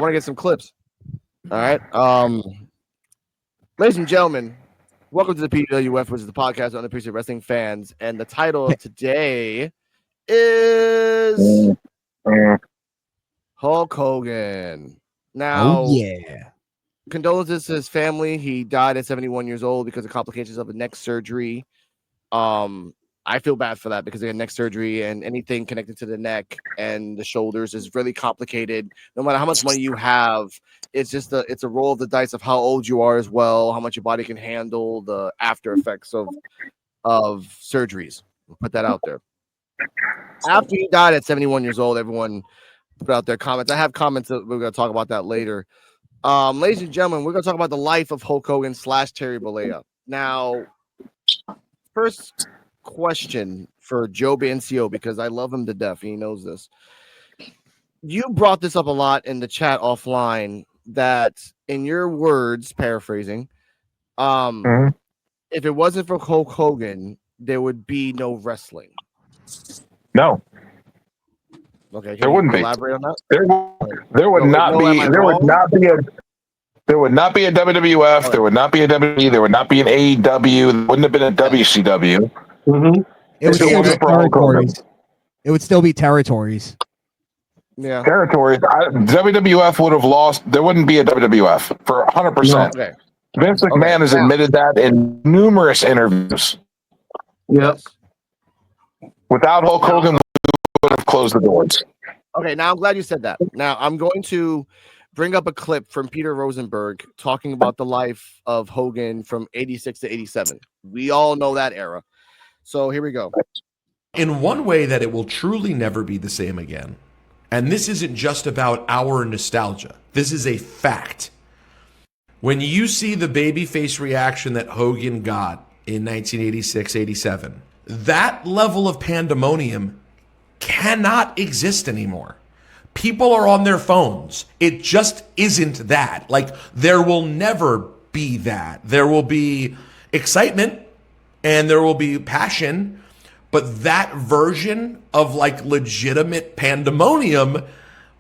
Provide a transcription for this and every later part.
I want to get some clips. All right. Ladies and gentlemen, welcome to the P.U.W.F, which is the podcast on the Appreciate Wrestling fans. And the title of today is Hulk Hogan. Now, condolences to his family. He died at 71 years old because of complications of a neck surgery. I feel bad for that because they had neck surgery, and anything connected to the neck and the shoulders is really complicated. No matter how much money you have, it's just it's a roll of the dice of how old you are as well, how much your body can handle the after effects of surgeries. We'll put that out there. After he died at 71 years old, everyone put out their comments. I have comments that we're going to talk about that later. Ladies and gentlemen, we're going to talk about the life of Hulk Hogan / Terry Bolea. Now, first question for Joe Bancio, because I love him to death. He knows this. You brought this up a lot in the chat offline that, in your words, paraphrasing, if it wasn't for Hulk Hogan, there would be no wrestling. No. Okay, there wouldn't elaborate on that? There would not be a WWF. There would not be a WWE. There would not be an AEW. There wouldn't have been a WCW. Mm-hmm. It would still be territories. It would still be territories. Yeah, territories. WWF would have lost. There wouldn't be a WWF for 100%. Okay. Vince McMahon has admitted that in numerous interviews. Yes. Without Hulk Hogan, we would have closed the doors. Okay, now I'm glad you said that. Now I'm going to bring up a clip from Peter Rosenberg talking about the life of Hogan from 86 to 87. We all know that era. So here we go. In one way that it will truly never be the same again, and this isn't just about our nostalgia, this is a fact. When you see the babyface reaction that Hogan got in 1986-87, that level of pandemonium cannot exist anymore. People are on their phones. It just isn't that. Like, there will never be that. There will be excitement and there will be passion, but that version of like legitimate pandemonium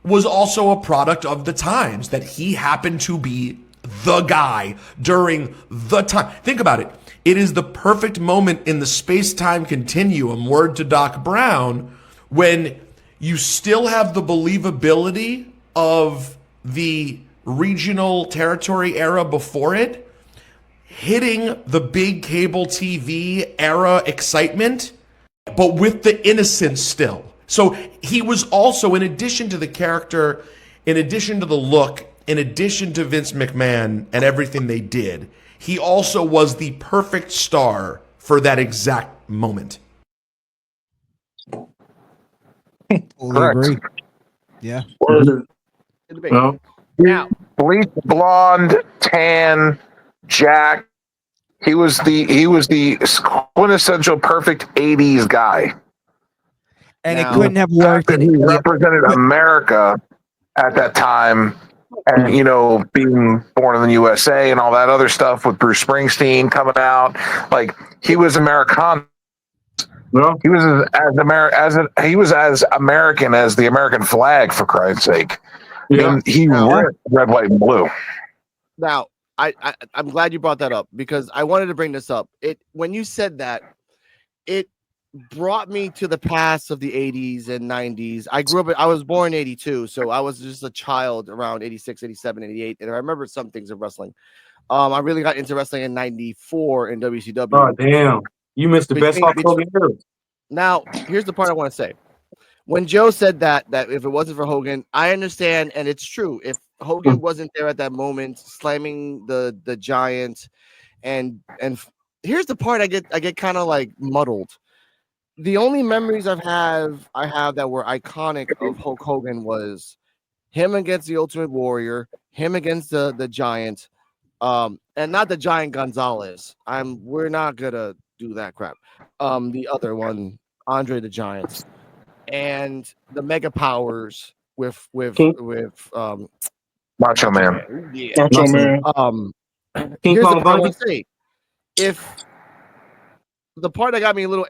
was also a product of the times, that he happened to be the guy during the time. Think about it. It is the perfect moment in the space-time continuum, word to Doc Brown, when you still have the believability of the regional territory era before it, hitting the big cable TV era excitement, but with the innocence still. So he was also, in addition to the character, in addition to the look, in addition to Vince McMahon and everything they did, he also was the perfect star for that exact moment. Totally agree. Yeah. No. Now, bleach blonde, tan, Jack. He was the quintessential perfect 80s guy. And now, it couldn't have worked. He represented America at that time. And, you know, being born in the USA and all that other stuff with Bruce Springsteen coming out. Like, he was American. No. He was as American as the American flag, for Christ's sake. Yeah. And he ripped red, white, and blue. Now, I'm glad you brought that up, because I wanted to bring this up. When you said that, it brought me to the past of the 80s and 90s. I was born in 82, so I was just a child around 86, 87, 88, and I remember some things of wrestling. I really got into wrestling in 94 in WCW. Oh, damn. You missed the best Hulk Hogan era. Now, here's the part I want to say. When Joe said that if it wasn't for Hogan, I understand, and it's true. If Hogan wasn't there at that moment, slamming the Giant, and here's the part I get kind of like muddled. The only memories I have that were iconic of Hulk Hogan was him against the Ultimate Warrior, him against the Giant, and not the Giant Gonzalez. We're not gonna do that crap. The other one, Andre the Giant, and the Mega Powers with Macho Man. Yeah. Macho Man. Here's the part I want to say. If the part that got me a little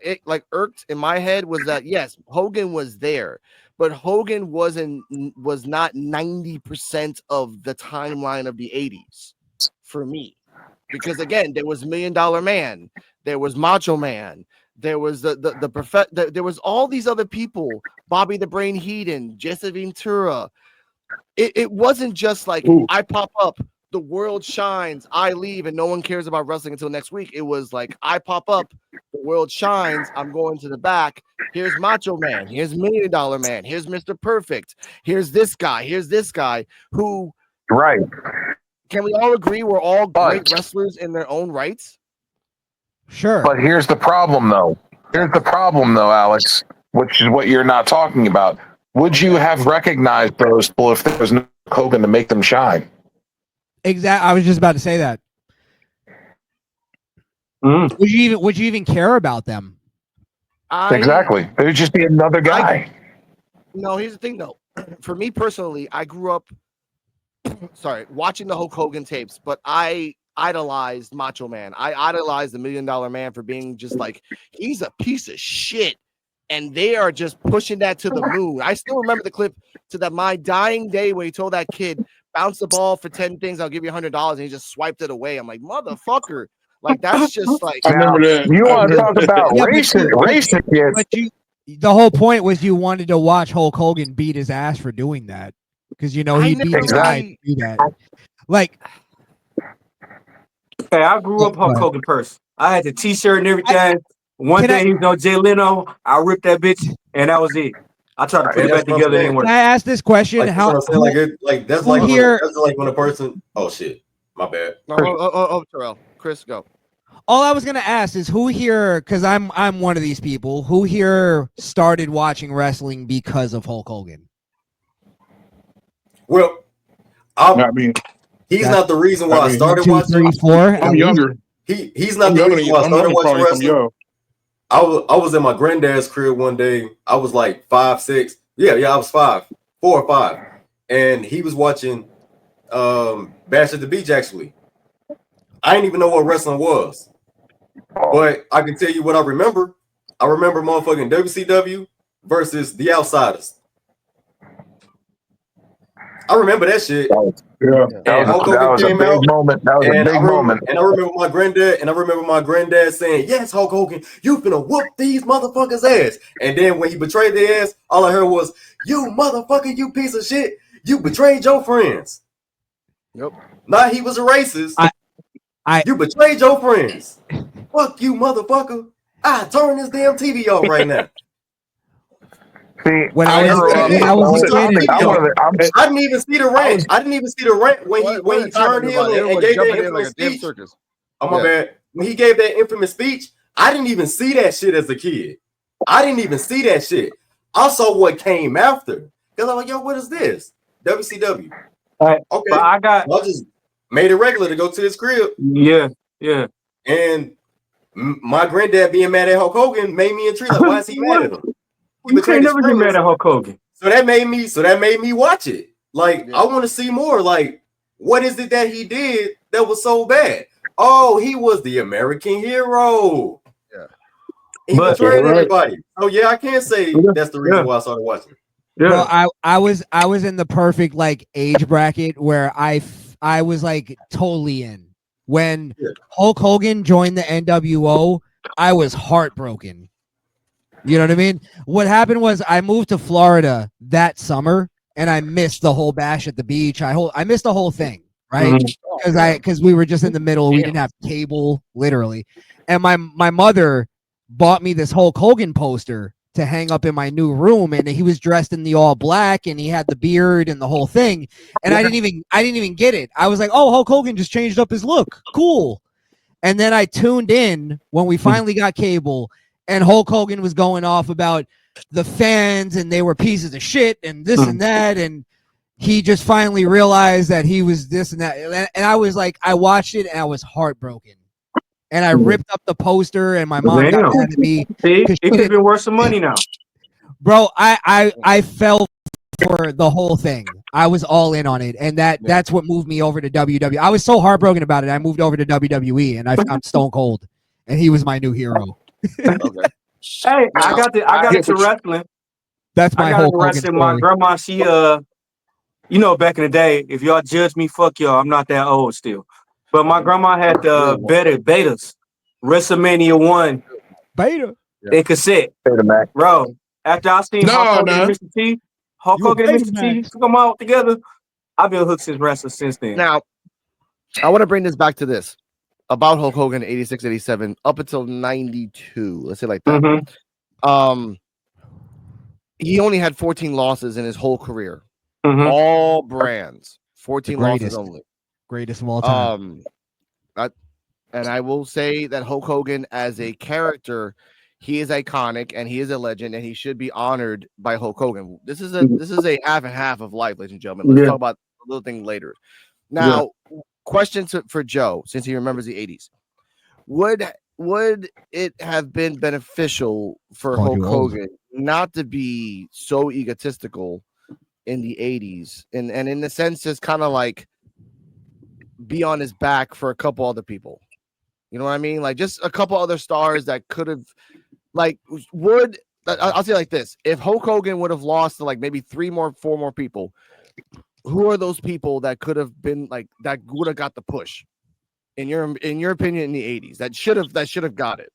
irked in my head was that, yes, Hogan was there, but Hogan was not 90% of the timeline of the 80s for me. Because again, there was $1 Million Man, there was Macho Man, there was there was all these other people, Bobby the Brain Heenan, Jesse Ventura. It wasn't just like I pop up, the world shines, I leave, and no one cares about wrestling until next week. It was like I pop up, the world shines, I'm going to the back. Here's Macho Man, here's $1 Million Man, here's Mr. Perfect, here's this guy who Right. Can we all agree we're all great wrestlers in their own rights? Sure. But here's the problem, though. Alex, which is what you're not talking about. Would you have recognized those people if there was no Hogan to make them shine? Exactly. I was just about to say that. Would you even care about them? Exactly. It would just be another guy. No, here's the thing, though. For me personally, I grew up watching the Hulk Hogan tapes, but I idolized Macho Man. I idolized the $1 Million Man for being just like, he's a piece of shit. And they are just pushing that to the moon. I still remember the clip to that my dying day where he told that kid, bounce the ball for 10 things, I'll give you $100. And he just swiped it away. I'm like, motherfucker. Like, that's just like. I remember that. You want to talk about racing kids. But the whole point was you wanted to watch Hulk Hogan beat his ass for doing that. Because, you know, he beat his guy to do that. Like. Hey, I grew up Hulk Hogan person. I had the t-shirt and everything. One day he was on Jay Leno. I ripped that bitch, and that was it. I tried to put it back together. It didn't work. Can I ask this question? Like, How that's like when a person. Oh shit, my bad. Terrell, Chris, go. All I was gonna ask is who here, because I'm one of these people, who here started watching wrestling because of Hulk Hogan? Well, not me. He's not the reason why I started watching. 2, 3, 4. I'm younger. He's not the reason why I started watching wrestling. I was in my granddad's crib one day. I was like 5, 6. Yeah, I was 4 or 5. And he was watching Bash at the Beach, actually. I didn't even know what wrestling was. But I can tell you what I remember. I remember motherfucking WCW versus The Outsiders. I remember that shit. Yeah, and Hulk Hogan came out. That was a big moment. And I remember my granddad saying, "Yes, Hulk Hogan, you finna whoop these motherfuckers' ass." And then when he betrayed their ass, all I heard was, "You motherfucker, you piece of shit, you betrayed your friends." Nope. Nah, he was a racist. You betrayed your friends. Fuck you, motherfucker. I turn this damn TV off right now. See, when I was a kid, I didn't even see the rant. I didn't even see the rant when he turned heel and gave that infamous speech. Oh my bad. When he gave that infamous speech, I didn't even see that shit as a kid. I didn't even see that shit. I saw what came after. Because I'm like, yo, what is this? WCW. Okay. I just made it regular to go to his crib. Yeah. And my granddad being mad at Hulk Hogan made me intrigued. Like, why is he mad at him? You can't never get mad at Hulk Hogan. So that made me watch it. Like, I want to see more. Like, what is it that he did that was so bad? Oh, he was the American hero. Yeah. He betrayed everybody. Oh yeah, I can't say that's the reason why I started watching. Yeah. Well, I was in the perfect like age bracket where I was like totally in. When Hulk Hogan joined the NWO, I was heartbroken. You know what I mean? What happened was I moved to Florida that summer and I missed the whole Bash at the Beach. I missed the whole thing, right? Because we were just in the middle. We didn't have cable, literally. And my mother bought me this Hulk Hogan poster to hang up in my new room, and he was dressed in the all black and he had the beard and the whole thing. And I didn't even get it. I was like, oh, Hulk Hogan just changed up his look. Cool. And then I tuned in when we finally got cable. And Hulk Hogan was going off about the fans and they were pieces of shit and this and that. And he just finally realized that he was this and that. And I was like, I watched it and I was heartbroken. And I ripped up the poster and my mom got mad at me. See, it could have been worth some money now. Bro, I fell for the whole thing. I was all in on it. And that's what moved me over to WWE. I was so heartbroken about it. I moved over to WWE and I found Stone Cold. And he was my new hero. Okay. Hey, I got into wrestling. That's my I got whole into Hogan wrestling. My story. grandma, she you know, back in the day, if y'all judge me, fuck y'all. I'm not that old still. But my grandma had the betas, WrestleMania 1 Beta. in cassette. Beta Mac. Bro, after I seen Hulk Hogan and Mr. T, Hulk Hogan and Mr. T took them all together, I've been hooked since wrestling since then. Now, I want to bring this back to this about Hulk Hogan 86, 87 up until 92. Let's say like that. Mm-hmm. He only had 14 losses in his whole career. Mm-hmm. All brands. 14 losses only. Greatest of all time. And I will say that Hulk Hogan as a character, he is iconic and he is a legend and he should be honored by Hulk Hogan. This is a half and half of life, ladies and gentlemen. Let's talk about a little thing later. Now, question for Joe, since he remembers the 80s. Would it have been beneficial for Hulk Hogan not to be so egotistical in the 80s and in the sense just kind of like be on his back for a couple other people? You know what I mean? Like just a couple other stars that could have I'll say it like this. If Hulk Hogan would have lost to like maybe 4 more people, who are those people that could have been like that would have got the push in your opinion in the 80s that should have got it?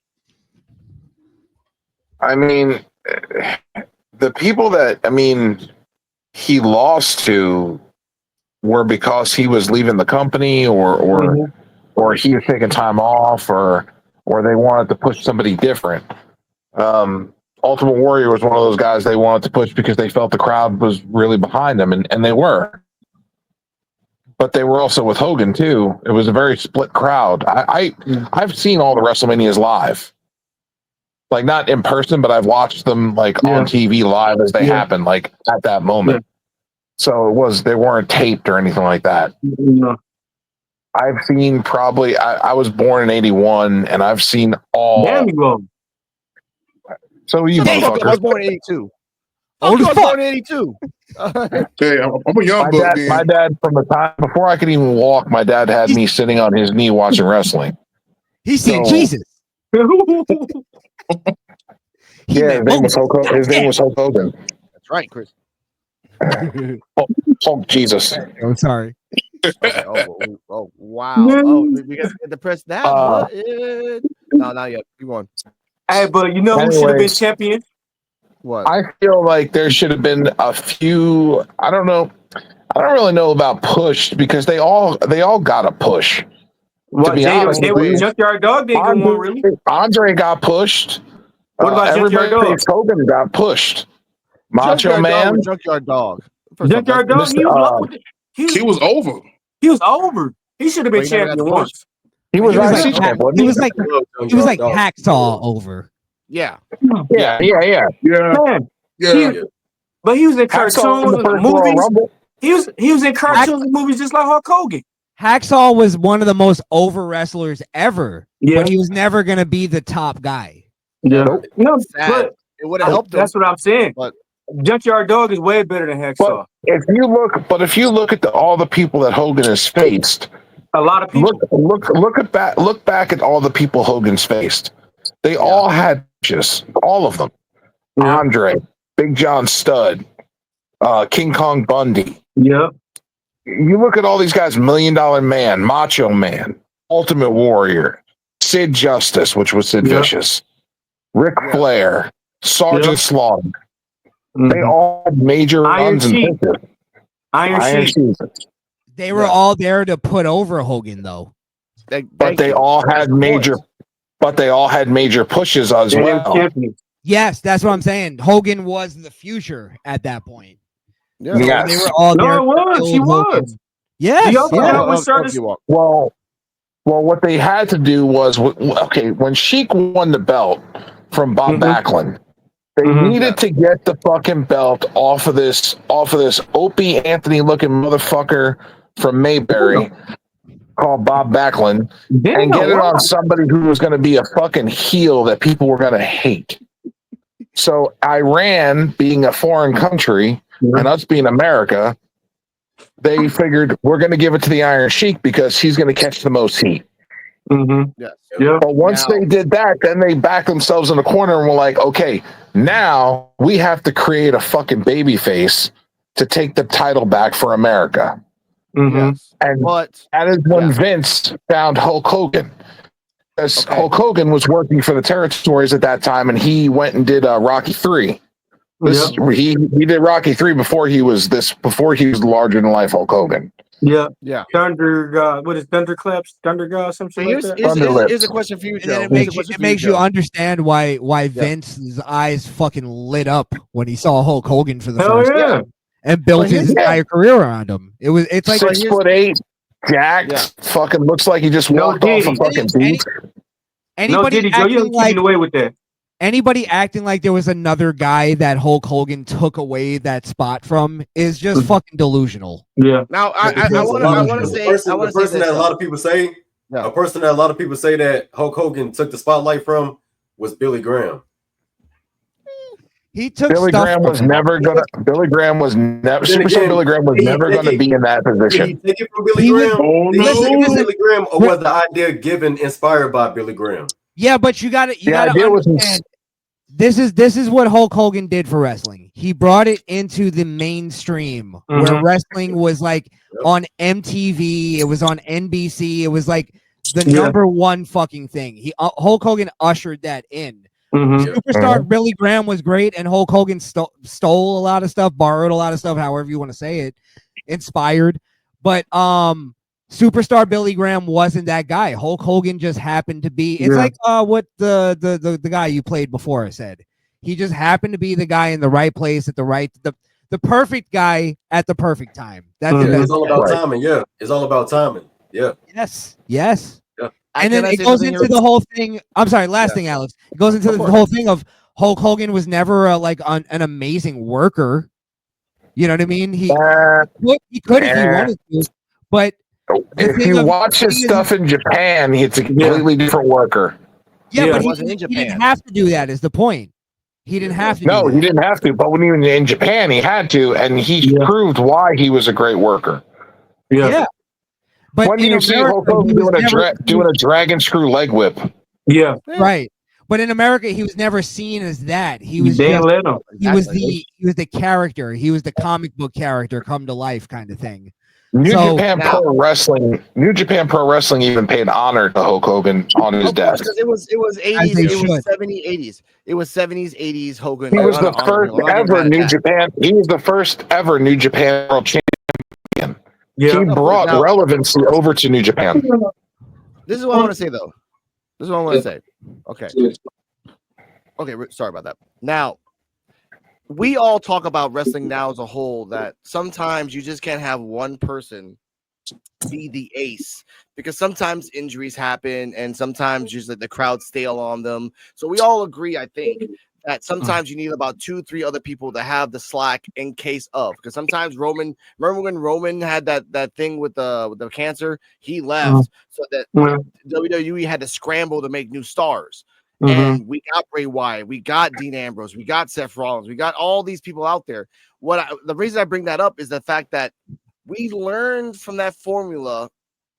I mean, the people that he lost to were because he was leaving the company or he was taking time off or they wanted to push somebody different. Ultimate Warrior was one of those guys they wanted to push because they felt the crowd was really behind them, and they were. But they were also with Hogan too. It was a very split crowd. I've seen all the WrestleManias live, like not in person, but I've watched them like on TV live as they happen, like at that moment. So they weren't taped or anything like that. No. I've seen probably. I was born in '81, and I've seen all. Damn you go. So you motherfucker. I was born in '82. I was born in '82. Hey, I'm a young buck. My dad, from the time before I could even walk, my dad had me sitting on his knee watching wrestling. He's seen Jesus. His name was Hulk Hogan. That's right, Chris. Hulk Jesus. I'm sorry. Okay. Oh, wow. Oh, we got to press that button. No, not yet. Keep going. Hey, but you know who should have been champion? What? I feel like there should have been a few. I don't know. I don't really know about pushed because they all got a push. What, to be honest, Junkyard Dog didn't go on, really. Andre got pushed. What about Junkyard Dog? Hogan got pushed. Macho Man. Junkyard Dog. Junkyard Dog. He was over. He was over. He should have been champion once. He was like Hacksaw over. Yeah. But he was in cartoons and movies. He was in cartoons and movies just like Hulk Hogan. Hacksaw was one of the most over wrestlers ever, but he was never going to be the top guy. Yeah. No, but it would have helped him. That's what I'm saying. But Junkyard Dog is way better than Hacksaw. But if you look at all the people that Hogan has faced, a lot of people look back at all the people Hogan's faced. They all had just all of them. Yeah. Andre, Big John Studd, King Kong Bundy. Yep. You look at all these guys: $1 Million Man, Macho Man, Ultimate Warrior, Sid Justice, which was Sid Vicious, Ric Flair, Sergeant Slaughter. They all had major runs and pitches. Iron Sheik. They were all there to put over Hogan, though. But they all had major pushes as well. Yes, that's what I'm saying. Hogan was the future at that point. Yeah, yes. They were all there. He was. Yes. Well, what they had to do was, when Sheik won the belt from Bob Backlund, they needed to get the fucking belt off of this Opie Anthony looking motherfucker from Mayberry called Bob Backlund and get it on somebody who was going to be a fucking heel that people were going to hate. So Iran being a foreign country and us being America, they figured we're going to give it to the Iron Sheik because he's going to catch the most heat. Mm-hmm. Yes. Yeah. But once they did that, then they backed themselves in the corner and were like, okay, now we have to create a fucking baby face to take the title back for America. Mm-hmm. Yes. And But that is when Vince found Hulk Hogan. Because Okay. Hulk Hogan was working for the territories at that time, and he went and did Rocky 3. He did Rocky 3 before he was larger than life Hulk Hogan. Yeah. Yeah. Thunder God. What is Thunderclaps? Thunder God, some shit like that. Here's a question for you, And Joe. then it makes you understand why Vince's eyes fucking lit up when he saw Hulk Hogan for the first time and built his entire career around him. It's like 6'8", jacked, fucking looks like he just walked off a fucking beach. Anybody Joe, you keeping away with that. Anybody acting like there was another guy that Hulk Hogan took away that spot from is just fucking delusional. Yeah. Now I want to say the person that a lot of people say that Hulk Hogan took the spotlight from was Billy Graham. He took Billy Graham was never gonna. Billy Graham was never. Superstar Billy Graham was never going to be in that position. Did he take it from Billy Graham? Did he take it from Billy Graham, or was the idea given inspired by Billy Graham? Yeah, but you got to understand. This is what Hulk Hogan did for wrestling. He brought it into the mainstream where wrestling was like on MTV. It was on NBC. It was like the number one fucking thing. Hulk Hogan ushered that in. Superstar Billy Graham was great, and Hulk Hogan stole a lot of stuff, borrowed a lot of stuff, however you want to say it, inspired. But Superstar Billy Graham wasn't that guy. Hulk Hogan just happened to be. It's like what the guy you played before said. He just happened to be the guy in the right place at the perfect guy at the perfect time. That's it's all about timing. Yeah, it's all about timing. Yeah. Yes. Yes. Yeah. And then it goes into the whole thing. I'm sorry. Last thing, Alex. It goes into the whole thing of Hulk Hogan was never an amazing worker. You know what I mean? He could if he wanted to, but if you watch his stuff in Japan, it's a completely different worker. Yeah, but he didn't have to do that. Is the point? He didn't have to. No, he didn't have to. But when he was in Japan, he had to, and he proved why he was a great worker. Yeah. But when do you see Hulk Hogan doing a dragon screw leg whip? Yeah, right. But in America, he was never seen as that. He was was the character. He was the comic book character come to life kind of thing. New Japan Pro Wrestling even paid honor to Hulk Hogan on his death. Because it was 80s, it was 70s, 80s. It was 70s, 80s Hogan. He was the first ever New Japan. He was the first ever New Japan World Champion. Yeah. He brought relevancy over to New Japan. This is what I want to say, though. This is what I want to say. Okay. Okay, sorry about that. Now, we all talk about wrestling now as a whole, that sometimes you just can't have one person be the ace because sometimes injuries happen and sometimes just the crowd stale on them. So we all agree, I think, that sometimes you need about 2-3 other people to have the slack in case of, because sometimes remember when Roman had that thing with the cancer, he left so that WWE had to scramble to make new stars. And we got Bray Wyatt, we got Dean Ambrose, we got Seth Rollins, we got all these people out there. The reason I bring that up is the fact that we learned from that formula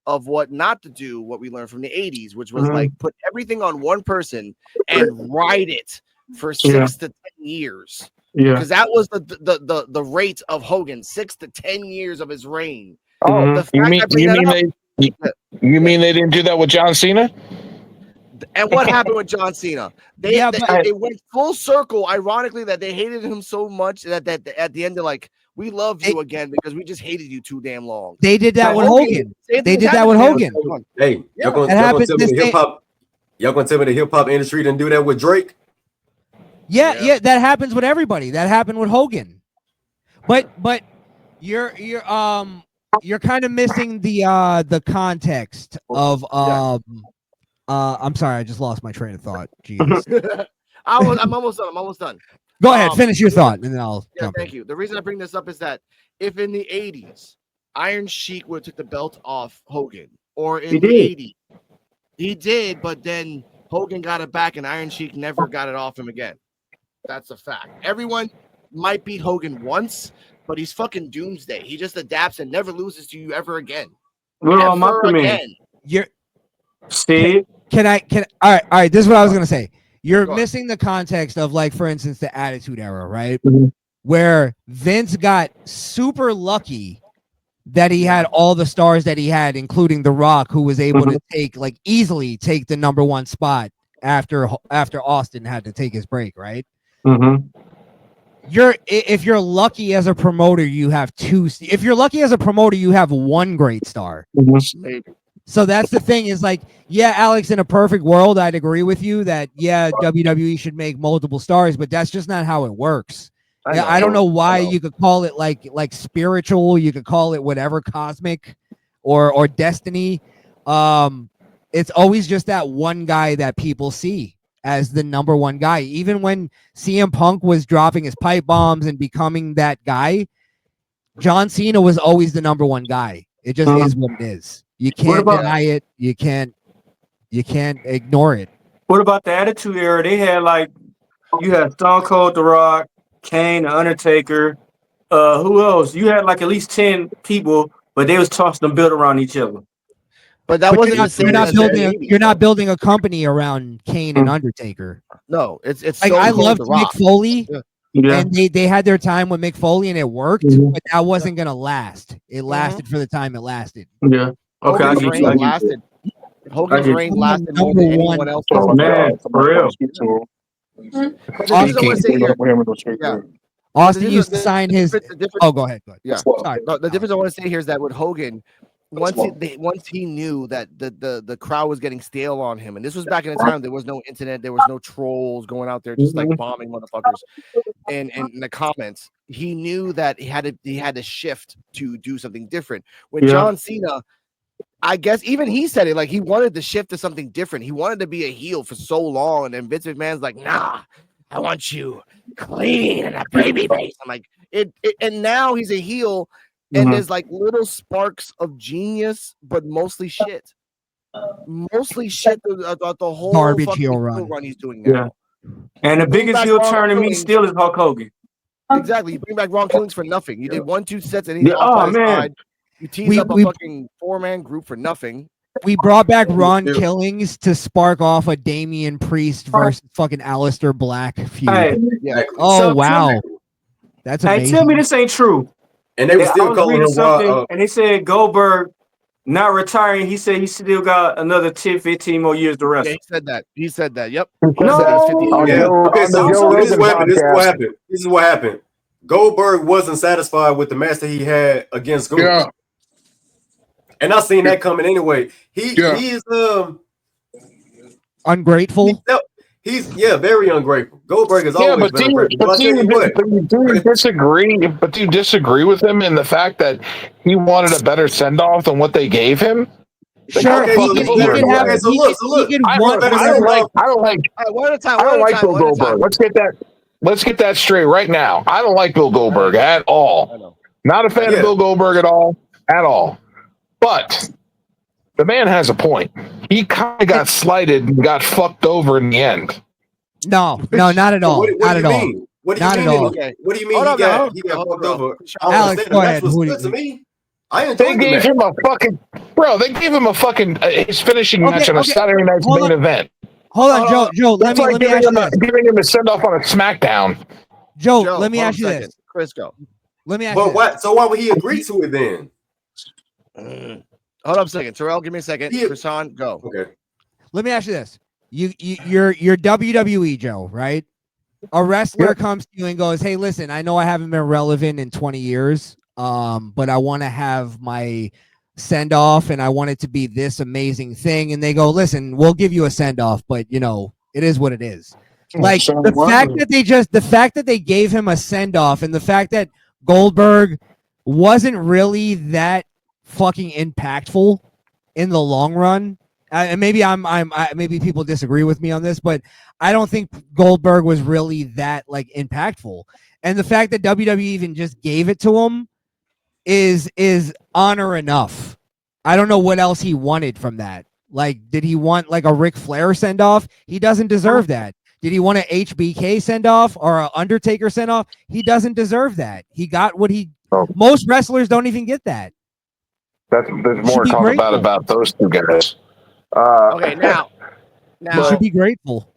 of what not to do, what we learned from the 80s, which was like put everything on one person and ride it for 6 to 10 years. Yeah, because that was the rate of Hogan, 6 to 10 years of his reign. Oh, you mean they didn't do that with John Cena? And what happened with John Cena? They went full circle. Ironically, that they hated him so much that at the end they're like, "We love you again because we just hated you too damn long." They did that with Hogan. They did that with Hogan. Hey, y'all gonna tell me the hip hop? Y'all gonna tell me the hip hop industry didn't do that with Drake? Yeah, that happens with everybody. That happened with Hogan. But you're kind of missing the context of I'm sorry, I just lost my train of thought. Jeez. I'm almost done. Go ahead, finish your thought, and then I'll. Thank you. The reason I bring this up is that if in the 80s, Iron Sheik would have took the belt off Hogan, or in the 80s, he did, but then Hogan got it back, and Iron Sheik never got it off him again. That's a fact. Everyone might beat Hogan once, but he's fucking doomsday. He just adapts and never loses to you ever again. Well, again. See? All right. This is what I was gonna say. You're missing the context of, like, for instance, the Attitude Era, right? Mhm. Where Vince got super lucky that he had all the stars that he had, including The Rock, who was able to easily take the number one spot after Austin had to take his break, right? Mm-hmm. If you're lucky as a promoter, you have two. If you're lucky as a promoter, you have one great star. Mm-hmm. So that's the thing, is like, yeah, Alex, in a perfect world, I'd agree with you that, yeah, WWE should make multiple stars, but that's just not how it works. I don't know why you could call it like spiritual, you could call it whatever, cosmic or destiny. It's always just that one guy that people see as the number one guy. Even when CM Punk was dropping his pipe bombs and becoming that guy, John Cena was always the number one guy. It just is what it is. You can't deny it. You can't ignore it. What about the Attitude Era? They had, like, you had Stone Cold, The Rock, Kane, The Undertaker. Who else? You had like at least 10 people, but they was tossing them built around each other. But that wasn't the same. You're not building a company around Kane and Undertaker. No, it's like, I loved Mick Foley. Yeah. And they had their time with Mick Foley and it worked, but that wasn't gonna last. It lasted for the time it lasted. Yeah. Okay. Hogan's reign lasted. Hogan's reign lasted more than anyone else. Oh, man, for real. Austin used to sign his. Oh, go ahead. Yeah. Sorry. The difference I want to say here is that with Hogan, once he knew that the crowd was getting stale on him, and this was back in the time there was no internet, there was no trolls going out there just like bombing motherfuckers, and in the comments, he knew that he had to shift to do something different. When John Cena, I guess even he said it, like he wanted to shift to something different. He wanted to be a heel for so long, and then Vince McMahon's like, nah, I want you clean and a baby face. I'm like, and now he's a heel. And there's like little sparks of genius, but mostly shit. Mostly shit. The whole garbage heel run he's doing now. Yeah. And the biggest heel turn to me still is Hulk Hogan. Exactly. You bring back Ron Killings for nothing. You did 1-2 sets and he's off by his side. You teased up a fucking 4-man group for nothing. We brought back Ron Killings to spark off a Damian Priest versus fucking Aleister Black feud. Hey, oh, wow. That's amazing. Hey, tell me this ain't true. And they were still calling him something, and they said Goldberg not retiring. He said he still got another 10, 15 more years to wrestle. Yeah, he said that. Yep. No. Yeah. Okay, so this is what happened. Goldberg wasn't satisfied with the match that he had against Goldberg. Yeah. And I seen that coming anyway. He's ungrateful. He's very ungrateful. Goldberg is always been ungrateful. But do you disagree with him in the fact that he wanted a better send off than what they gave him? Sure, I don't like Bill Goldberg. Let's get that straight right now. I don't like Bill Goldberg at all. Not a fan of Bill Goldberg at all. But the man has a point. He kind of got slighted and got fucked over in the end. No, not at all. Not at all. What do you mean? What do you mean he got fucked over? Alex, go ahead. They gave him a fucking his finishing match on a Saturday night's main event. Hold on, Joe. Let me ask you this. Giving him a send off on a SmackDown. Joe, let me ask you this. Chris, go. Let me ask you this. What? So why would he agree to it then? Hold up a second. Terrell, give me a second. Krishan, go. Okay. Let me ask you this. You're WWE, Joe, right? A wrestler comes to you and goes, hey, listen, I know I haven't been relevant in 20 years, but I want to have my send off and I want it to be this amazing thing. And they go, listen, we'll give you a send off, but it is what it is. Like the fact that they gave him a send off and the fact that Goldberg wasn't really that fucking impactful in the long run. And maybe maybe people disagree with me on this, but I don't think Goldberg was really that like impactful. And the fact that WWE even just gave it to him is honor enough. I don't know what else he wanted from that. Like, did he want like a Ric Flair send off? He doesn't deserve that. Did he want an HBK send off or an Undertaker send off? He doesn't deserve that. He got what he. Most wrestlers don't even get that. There's more to talk about those two guys. Okay, now You should be grateful.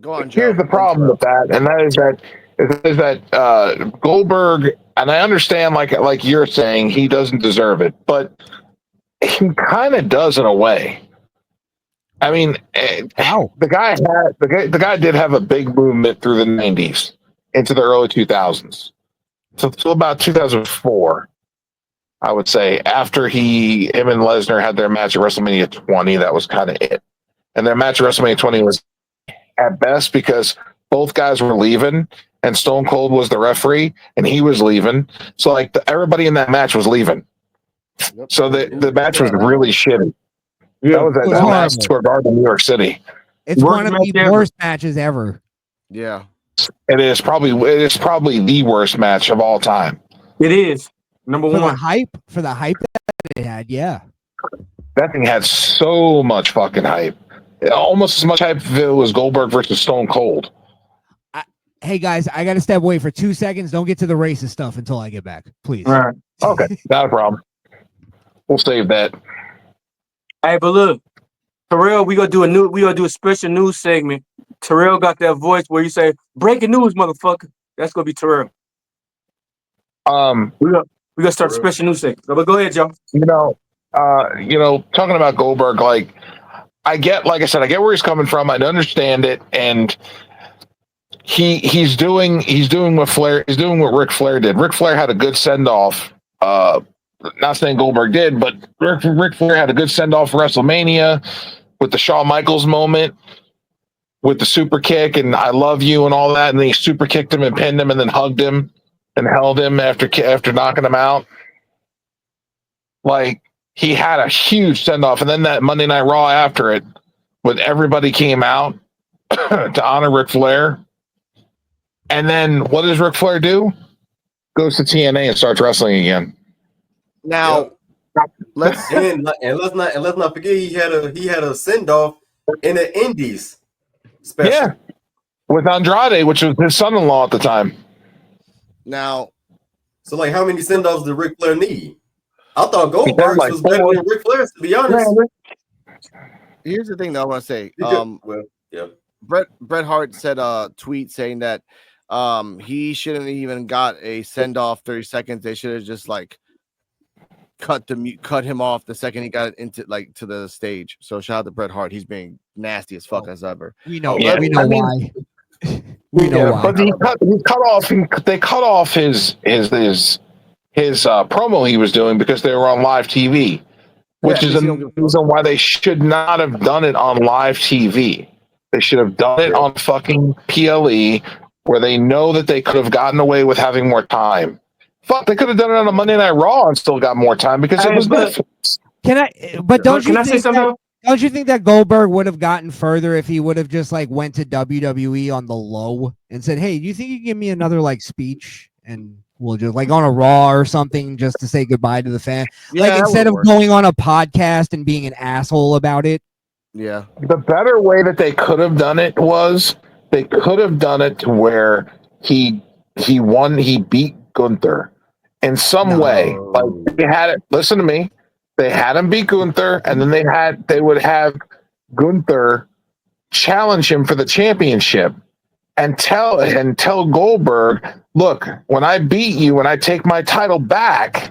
Go on, Joe. Here's the problem with that, and that is that Goldberg, and I understand, like you're saying, he doesn't deserve it, but he kind of does in a way. I mean, the guy did have a big movement through the '90s into the early 2000s, so about 2004, I would say. After him and Lesnar had their match at WrestleMania 20, that was kind of it, and their match at WrestleMania 20 was at best because both guys were leaving, and Stone Cold was the referee, and he was leaving, so like everybody in that match was leaving. So the match was really shitty. Yeah. That was at Madison Square Garden, New York City. It's one of the worst matches ever. Yeah, it is probably the worst match of all time. It is number one. For the hype that it had, yeah. That thing had so much fucking hype, almost as much hype if it was Goldberg versus Stone Cold. Hey guys, I got to step away for 2 seconds. Don't get to the racist stuff until I get back, please. All right. Okay, not a problem. We'll save that. Hey, but look, Terrell, we gonna do a special news segment. Terrell got that voice where you say "breaking news, motherfucker." That's gonna be Terrell. We gonna start a special news segment. But go ahead, Joe. Talking about Goldberg, I get where he's coming from. I understand it, and he's doing what Ric Flair did. Ric Flair had a good send off. Not saying Goldberg did, but Ric Flair had a good send off for WrestleMania with the Shawn Michaels moment, with the super kick and "I love you" and all that, and then he super kicked him and pinned him and then hugged him and held him after knocking him out. Like, he had a huge send off, and then that Monday Night Raw after it, when everybody came out to honor Ric Flair, and then what does Ric Flair do? Goes to TNA and starts wrestling again. Now, let's not forget he had a send off in the Indies special. Yeah, with Andrade, which was his son-in-law at the time. Now, so like, how many send offs did Ric Flair need? I thought Goldberg was better than Ric Flair's, to be honest. Here's the thing, though. I want to say, Bret Hart said a tweet saying that he shouldn't have even got a send off 30 seconds. They should have just cut him off the second he got into to the stage. So shout out to Bret Hart. He's being nasty as fuck as ever. We know why. We know why. But they cut off his promo he was doing because they were on live TV, which is the reason why they should not have done it on live TV. They should have done it on fucking PLE, where they know that they could have gotten away with having more time. Fuck, they could have done it on a Monday Night Raw and still got more time because it was Netflix. Don't you think that Goldberg would have gotten further if he would have just went to WWE on the low and said, "Hey, do you think you can give me another speech and we'll just on a Raw or something just to say goodbye to the fan?" Instead of going on a podcast and being an asshole about it. Yeah. The better way that they could have done it was they could have done it to where he beat Gunther in some way. They had it. Listen to me. They had him beat Gunther, and then they would have Gunther challenge him for the championship and tell Goldberg, "Look, when I beat you, when I take my title back,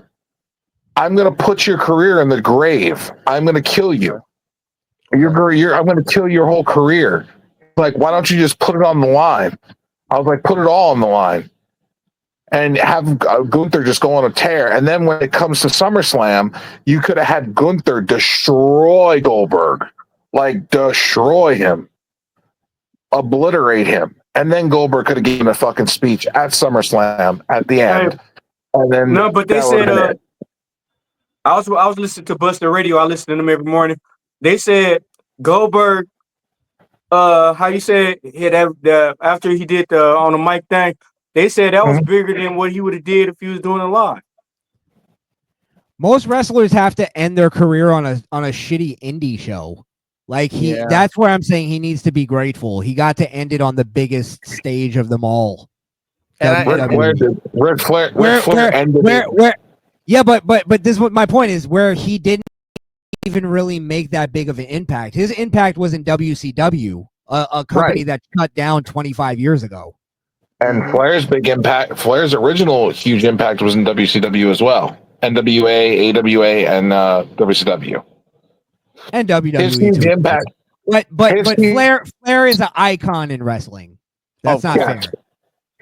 I'm going to put your career in the grave. I'm going to kill you. I'm going to kill your whole career. Why don't you just put it on the line?" I was like, put it all on the line. And have Gunther just go on a tear. And then when it comes to SummerSlam, you could have had Gunther destroy Goldberg. Destroy him. Obliterate him. And then Goldberg could have given a fucking speech at SummerSlam at the end. And then but they said I was listening to Buster Radio. I listen to them every morning. They said Goldberg, how you said after he did the on the mic thing, they said that was bigger than what he would have did if he was doing it live. Most wrestlers have to end their career on a shitty indie show. That's where I'm saying he needs to be grateful. He got to end it on the biggest stage of them all. Ric Flair ended it. Yeah, but this is what my point is, where he didn't even really make that big of an impact. His impact was in WCW, a company that shut down 25 years ago. And Flair's big impact, Flair's original huge impact was in WCW as well. NWA, AWA, and WCW. And WWE His huge too. impact. But Flair is an icon in wrestling. That's not fair.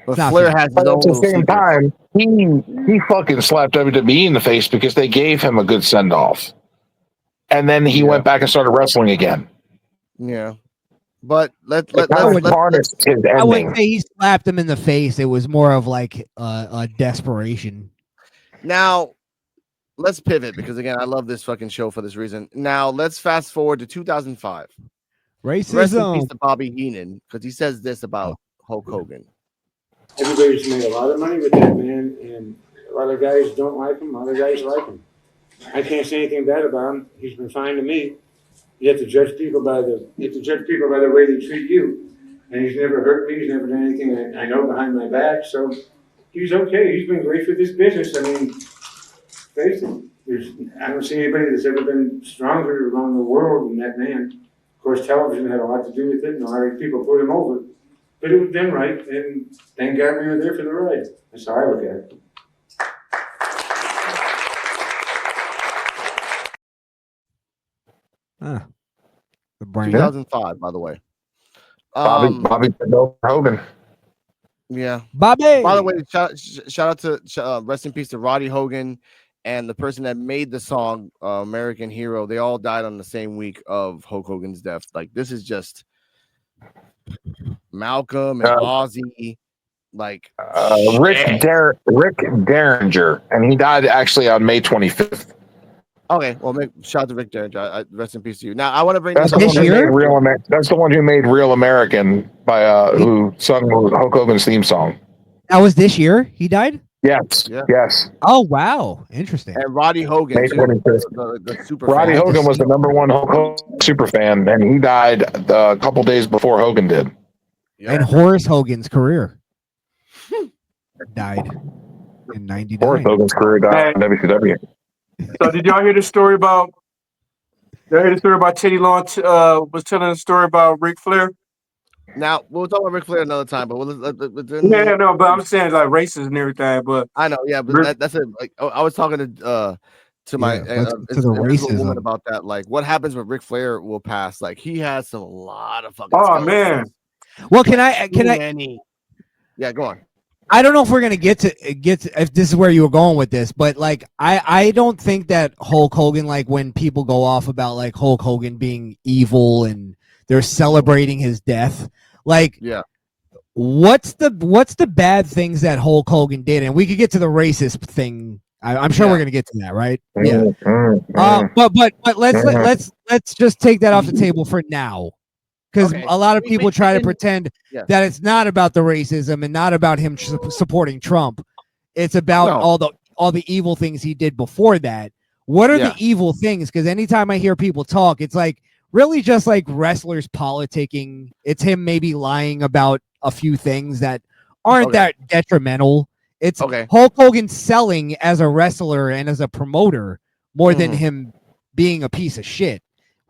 But Flair has but at the same time, he fucking slapped WWE in the face because they gave him a good send off. And then he went back and started wrestling again. Yeah. But let's I wouldn't say he slapped him in the face. It was more of like a desperation. Now, let's pivot because again, I love this fucking show for this reason. Now, let's fast forward to 2005. Racism. Rest in peace to Bobby Heenan because he says this about Hulk Hogan. Everybody's made a lot of money with that man, and a lot of guys don't like him. Other guys like him. I can't say anything bad about him. He's been fine to me. You have to judge people by the way they treat you. And he's never hurt me. He's never done anything that I know behind my back. So he's okay. He's been great for this business. I mean, face it, I don't see anybody that's ever been stronger around the world than that man. Of course, television had a lot to do with it, and a lot of people put him over. But it was done right, and thank God we were there for the ride. That's how I look at it. The brain. 2005, by the way. Bobby Hogan. Yeah. Bobby. By the way, shout out to rest in peace to Roddy Hogan and the person that made the song American Hero. They all died on the same week of Hulk Hogan's death. Like, this is just Malcolm and Ozzy. Like Rick Derringer, and he died actually on May 25th. Okay, well, shout out to Rick Derringer. Rest in peace to you. Now, I want to bring that's the one who made Real American by who sung Hulk Hogan's theme song. That was this year. He died. Yes. Yeah. Yes. Oh wow, interesting. And Roddy Hogan, the super Roddy fan. Hogan was the #1 Hulk Hogan super fan, and he died a couple days before Hogan did. Yeah. And Horace Hogan's career died in '99. Horace Hogan's career died in WCW. So did y'all hear the story about? Teddy Long was telling a story about Ric Flair. Now we'll talk about Ric Flair another time, but but I'm saying like races and everything. But I know, yeah, but that's it. Like I was talking to my to the racism woman about that. Like, what happens when Ric Flair will pass? Like, he has a lot of fucking. Oh man. Well, can I? Yeah, go on. I don't know if we're gonna get to if this is where you were going with this, but like I don't think that Hulk Hogan, like when people go off about like Hulk Hogan being evil and they're celebrating his death, like what's the bad things that Hulk Hogan did? And we could get to the racist thing. I'm sure we're gonna get to that, right? Yeah. But let's just take that off the table for now. Because a lot of people try to pretend that it's not about the racism and not about him supporting Trump. It's about all the evil things he did before that. What are the evil things? Because anytime I hear people talk, it's like really just like wrestlers politicking. It's him maybe lying about a few things that aren't that detrimental. It's Hulk Hogan selling as a wrestler and as a promoter more than him being a piece of shit.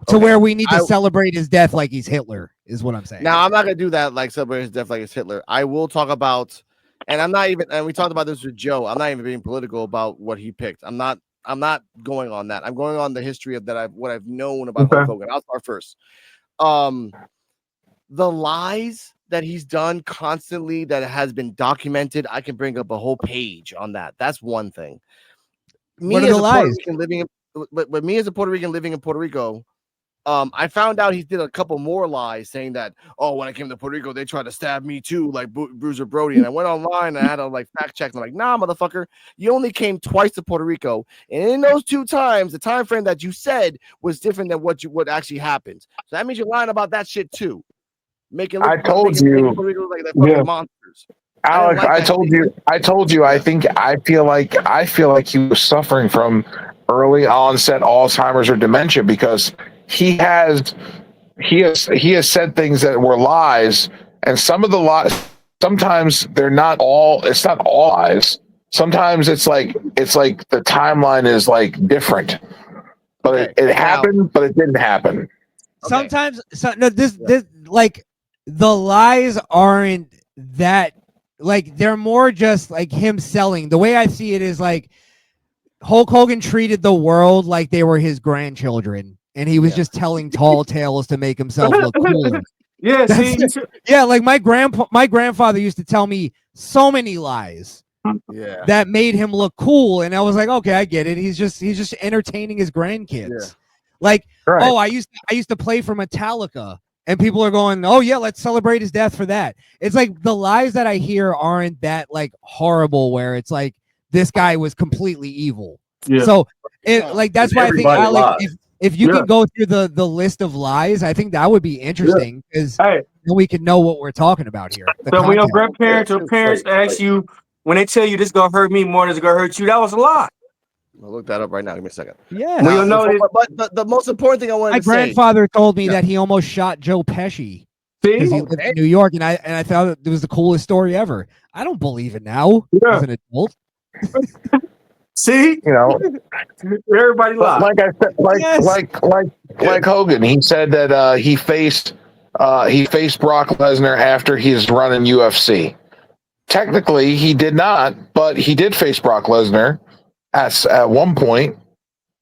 To where we need to celebrate his death like he's Hitler, is what I'm saying. Now, I'm not going to do that, like celebrate his death like it's Hitler. I will talk about, and I'm not even, and we talked about this with Joe, I'm not even being political about what he picked. I'm not going on that. I'm going on the history of what I've known about Hulk Hogan. I'll start first. The lies that he's done constantly that has been documented, I can bring up a whole page on that. That's one thing. What are the lies? But me as a Puerto Rican living in Puerto Rico, I found out he did a couple more lies saying that, when I came to Puerto Rico, they tried to stab me too, like Bruiser Brody. And I went online and I had to like fact check. I'm like, nah, motherfucker, you only came twice to Puerto Rico. And in those 2 times, the time frame that you said was different than what actually happened. So that means you're lying about that shit too. I told you, like that fucking monsters. Alex, I told you, I feel like he was suffering from early onset Alzheimer's or dementia because he has said things that were lies, and some of the lies, sometimes it's not all lies. Sometimes it's like the timeline is like different. But it happened, but it didn't happen. Sometimes, this like the lies aren't that, like, they're more just like him selling. The way I see it is like Hulk Hogan treated the world like they were his grandchildren, and he was just telling tall tales to make himself look cooler. Yeah, like my grandfather used to tell me so many lies. That made him look cool, and I was like, okay, I get it. He's just entertaining his grandkids. Like, oh, I used to play for Metallica, and people are going, oh yeah, let's celebrate his death for that. It's like the lies that I hear aren't that like horrible, where it's like this guy was completely evil. So like that's why I think, Alex, if you can go through the list of lies, I think that would be interesting, because we can know what we're talking about here. So when your grandparents or parents ask you, when they tell you this is gonna hurt me more than it's gonna hurt you, that was a lie. I'll look that up right now. Give me a second. Yeah. We'll know but the most important thing I wanted my to say. My grandfather told me that he almost shot Joe Pesci because he lived in New York, and I thought it was the coolest story ever. I don't believe it now as an adult. See, everybody lied. Like I said, like Hogan, he said that he faced Brock Lesnar after he's running UFC. Technically, he did not, but he did face Brock Lesnar at one point.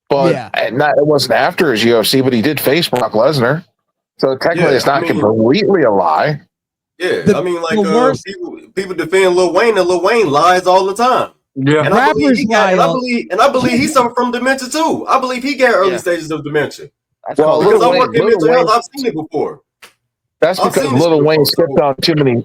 But it wasn't after his UFC, but he did face Brock Lesnar. So technically, it's not completely a lie. Yeah, people defend Lil Wayne, and Lil Wayne lies all the time. Yeah, and I believe he suffered from dementia too. I believe he got early stages of dementia. Well, because I work in mental health, I've seen it before. That's because Lil Wayne stepped on too many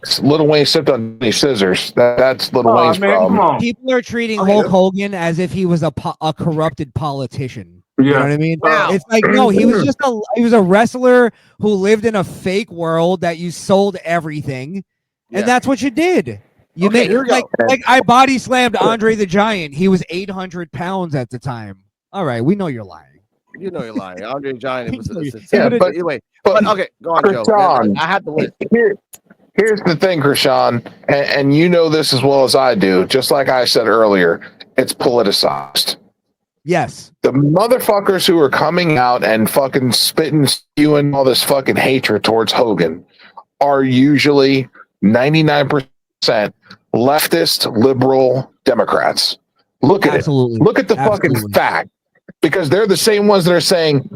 scissors. That's Lil Wayne's problem. People are treating Hulk Hogan as if he was a corrupted politician. You know what I mean? It's like, no, he was a wrestler who lived in a fake world that you sold everything, and that's what you did. You made like I body slammed Andre the Giant. He was 800 pounds at the time. All right, we know you're lying. You know you're lying. Andre the Giant was but anyway. But okay, go on, Joe. I had the list. Here's the thing, Krishan, and you know this as well as I do. Just like I said earlier, it's politicized. Yes. The motherfuckers who are coming out and fucking spitting, spewing all this fucking hatred towards Hogan are usually 99% leftist, liberal Democrats. Look at it. Look at the fucking fact. Because they're the same ones that are saying,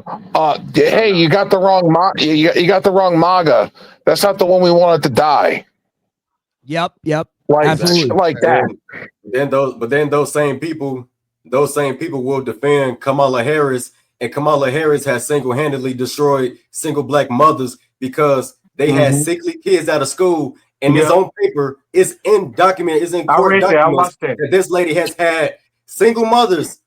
"Hey, you got the wrong you got the wrong MAGA. That's not the one we wanted to die." Yep. Absolutely. Like that. Then those same people will defend Kamala Harris, and Kamala Harris has single-handedly destroyed single black mothers because they had sickly kids out of school, and it's on paper, it's in document, it's in court documents that this lady has had single mothers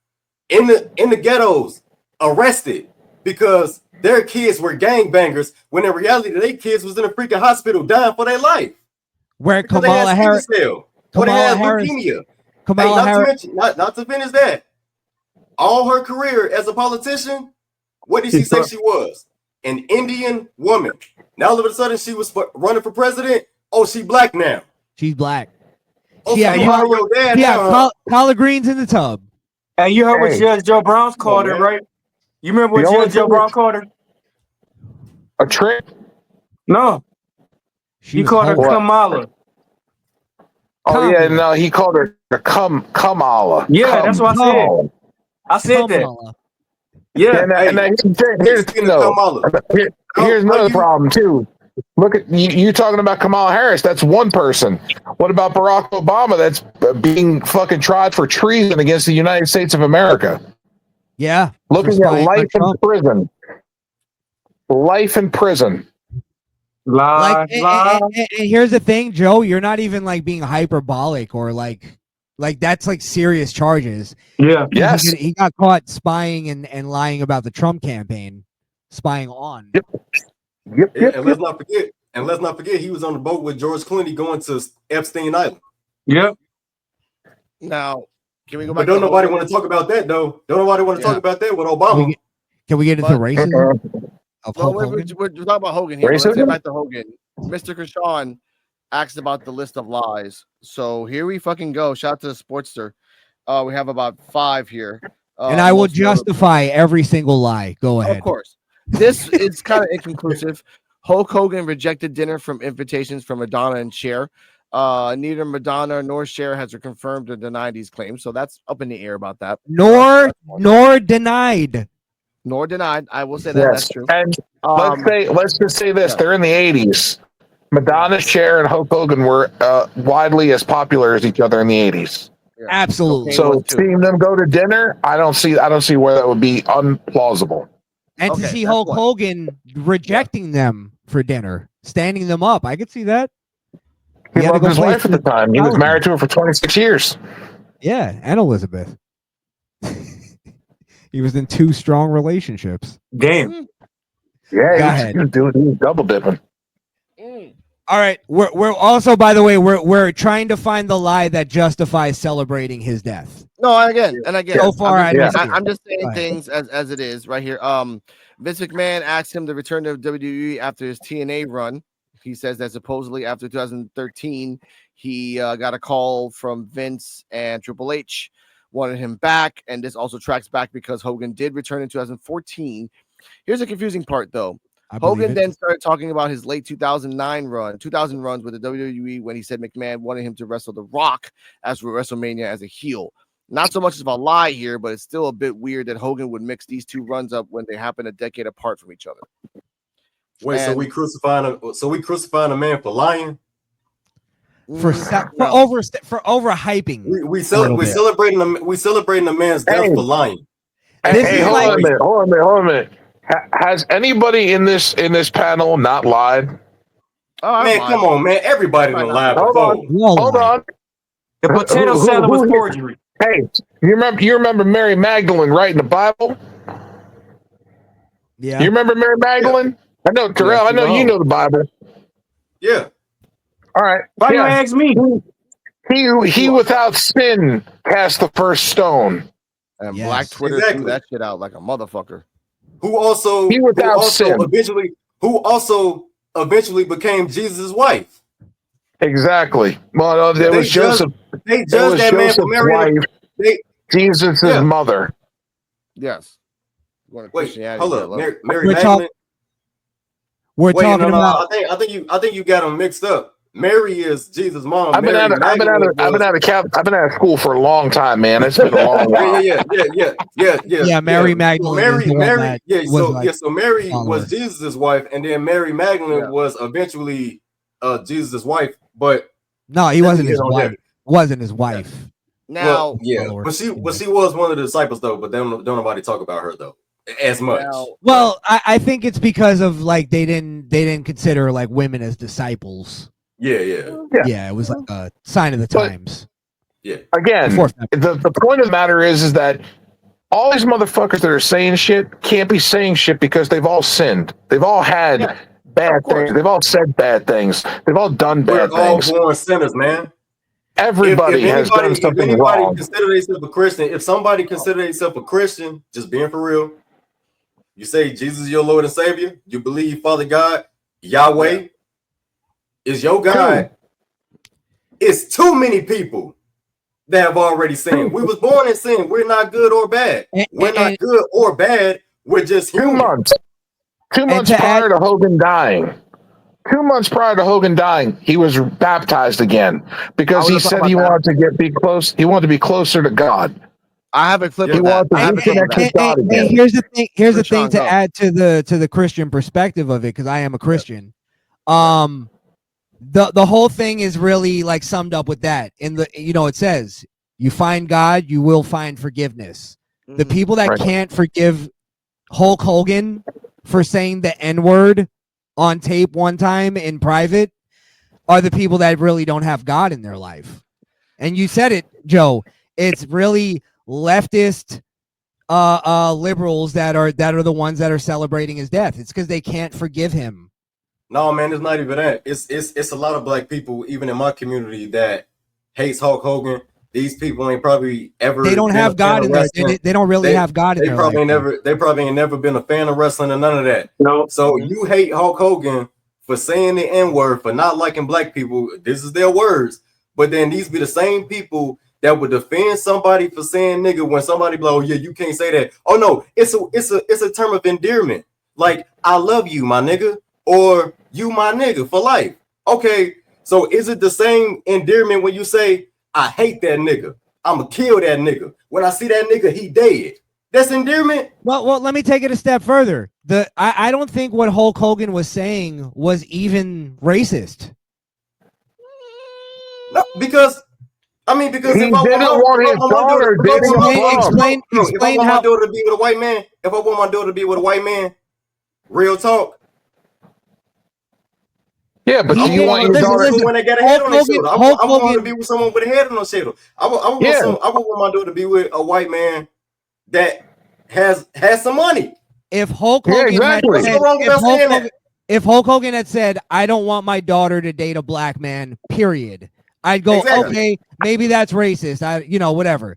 in the ghettos arrested because their kids were gangbangers when in reality their kids was in a freaking hospital dying for their life. Where Kamala Harris, leukemia. Not to finish that. All her career as a politician, what did she say she was? An Indian woman. Now all of a sudden she was running for president. Oh, she black now. She's black. Oh, collard greens in the tub. And you heard what Judge Joe Brown's called her, right? You remember what Judge Joe Brown called her? A trick? No. He called her Kamala. Oh, yeah, no, he called her Kamala. Yeah, that's what I said. I said that. Yeah. And here's the thing, though. Here's another problem, too. Look at you talking about Kamala Harris. That's one person. What about Barack Obama? That's being fucking tried for treason against the United States of America. Yeah. Looking at life in prison. Life in prison. And here's the thing, Joe. You're not even like being hyperbolic or like that's like serious charges. Yeah. Yes. He got caught spying and lying about the Trump campaign, spying on. Yep. And let's not forget, he was on the boat with George Clooney going to Epstein Island. Yep. Now, can we go back? But don't nobody want to talk about that, though. Don't nobody want to talk about that with Obama. Can we get into racism? We're talking about Hogan here. Let's get back to Hogan. Mr. Krishan asked about the list of lies. So here we fucking go. Shout out to the Sportster. We have about 5 here. And I will justify every single lie. Go ahead. Of course. This is kind of inconclusive. Hulk Hogan rejected dinner from invitations from Madonna and Cher. Neither Madonna nor Cher has confirmed or denied these claims, so that's up in the air about that. Nor denied. Nor denied. I will say that that's true. And let's just say this: they're in the 80s. Madonna, Cher, and Hulk Hogan were widely as popular as each other in the 80s. Yeah. Absolutely. So seeing them go to dinner, I don't see where that would be unplausible. And to see Hulk Hogan rejecting them for dinner, standing them up, I could see that. He loved his wife at the time. He was married to her for 26 years. Yeah, and Elizabeth. He was in 2 strong relationships. Damn. Yeah, he was double dipping. All right, we're also, by the way, we're trying to find the lie that justifies celebrating his death. No, again. So far, I'm just saying things as it is right here. Vince McMahon asked him to return to WWE after his TNA run. He says that supposedly after 2013, he got a call from Vince and Triple H wanted him back, and this also tracks back because Hogan did return in 2014. Here's a confusing part, though. Hogan then started talking about his late 2000 runs with the WWE when he said McMahon wanted him to wrestle The Rock as for WrestleMania as a heel. Not so much of a lie here, but it's still a bit weird that Hogan would mix these 2 runs up when they happen a decade apart from each other. Wait, so we crucifying a man for lying? For overhyping. We celebrating a man's death for lying. Hey, hold on a minute. Has anybody in this panel not lied? Oh, man, come on, man. Everybody done lied. Hold on. The potato salad was forgery. Hey, you remember Mary Magdalene writing the Bible? Yeah. You remember Mary Magdalene? I know, Terrell. I know you know the Bible. Yeah. All right. Why you ask me? He without sin cast the first stone. And Black Twitter threw that shit out like a motherfucker. Who also eventually became Jesus' wife. Exactly. Well, there was Joseph. They judged that man for marrying Jesus' mother. Yes. Wait, hold up. Mary Magdalene. We're talking about. I think you got them mixed up. Mary is Jesus' mom. I've been out of school for a long time, man. It's been a long while. Yeah. Mary Magdalene. So Mary was Jesus' wife, and then Mary Magdalene was eventually Jesus' wife. But no, he wasn't his wife. Wasn't his wife. Now, but she was one of the disciples though. But don't nobody talk about her though as much. Well, I think it's because of like they didn't consider like women as disciples. Yeah. It was like a sign of the times. Yeah. Again, the point of the matter is that all these motherfuckers that are saying shit can't be saying shit because they've all sinned. They've all had bad things. They've all said bad things. They've all done bad things. We're all born sinners, man. Everybody has done something wrong. Consider themselves a Christian. If somebody considers themselves a Christian, just being for real, you say Jesus is your Lord and Savior. You believe Father God, Yahweh is your God. It's too many people that have already sinned. We was born in sin. We're not good or bad. We're not good or bad. We're just human. 2 months. 2 months prior to Hogan dying. 2 months prior to Hogan dying, he was baptized again because he said he wanted to be close. He wanted to be closer to God. I have a clip. He wanted to reconnect with God again. Here's the thing. Here's the thing to add to the Christian perspective of it, because I am a Christian. The whole thing is really like summed up with that. It says you find God, you will find forgiveness. The people that can't forgive Hulk Hogan for saying the N-word on tape one time in private are the people that really don't have God in their life. And you said it, Joe. It's really leftist liberals that are the ones that are celebrating his death. It's because they can't forgive him. No, man, it's not even that. It's a lot of black people, even in my community, that hates Hulk Hogan. These people ain't probably ever. They don't have God in their. They don't really have God in their life. They probably ain't never been a fan of wrestling or none of that. No. So you hate Hulk Hogan for saying the N-word, for not liking black people. This is their words. But then these be the same people that would defend somebody for saying nigga when somebody be like, oh yeah, you can't say that. Oh no, it's a term of endearment. Like, I love you, my nigga, or you my nigga for life. Okay, so is it the same endearment when you say, I hate that nigga, I'ma kill that nigga. When I see that nigga, he dead. That's endearment. Well, let me take it a step further. I don't think what Hulk Hogan was saying was even racist. No, because he didn't want his daughter dating a bum. If I want my daughter to be with a white man, if I want my daughter to be with a white man, real talk. Yeah, but do you want your daughter when they got a head on their shoulder? I want her to be with someone with a head on their shoulder. I want my daughter to be with a white man that has some money. If Hulk Hogan if Hulk Hogan had said, I don't want my daughter to date a black man, period, I'd go, okay, maybe that's racist. Whatever.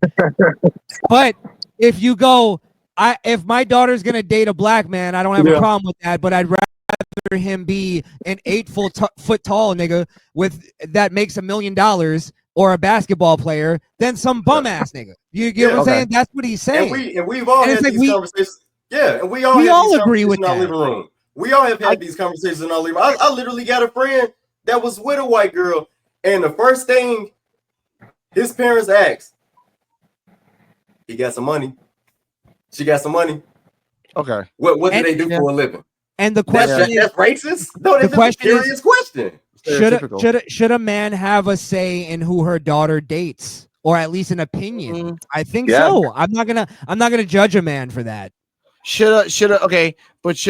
But if you go, if my daughter's gonna date a black man, I don't have a problem with that, but I'd rather him be an 8-foot tall nigga that makes $1 million or a basketball player than some bum ass nigga. You get what I'm saying? That's what he's saying. And we've all had these conversations. Yeah, and we all agree with in our living room. We all have had these conversations in our living room. I literally got a friend that was with a white girl, and the first thing his parents asked, he got some money. She got some money. Okay. What do they do for a living? And the question that's racist? No, that's a serious question. Should a man have a say in who her daughter dates, or at least an opinion? I think so. I'm not gonna judge a man for that. Should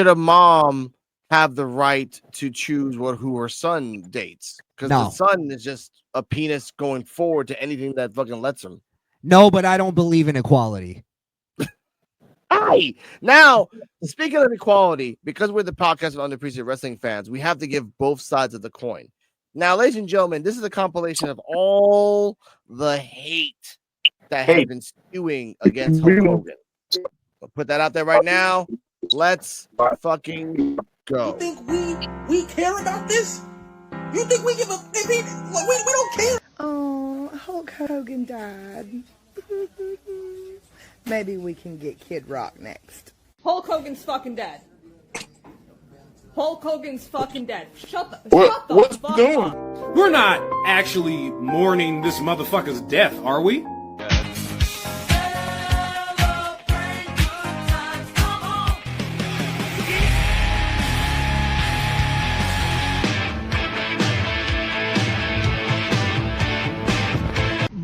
a mom have the right to choose who her son dates? Because the son is just a penis going forward to anything that fucking lets him. No, but I don't believe in equality. Now, speaking of equality, because we're the podcast of Underappreciated Wrestling fans, we have to give both sides of the coin. Now, ladies and gentlemen, this is a compilation of all the hate that has been spewing against Hulk Hogan. I'll put that out there right now. Let's fucking go. You think we care about this? You think we give a we don't care? Oh, Hulk Hogan died. Maybe we can get Kid Rock next. Hulk Hogan's fucking dead. Hulk Hogan's fucking dead. Shut the fuck up. We're not actually mourning this motherfucker's death, are we?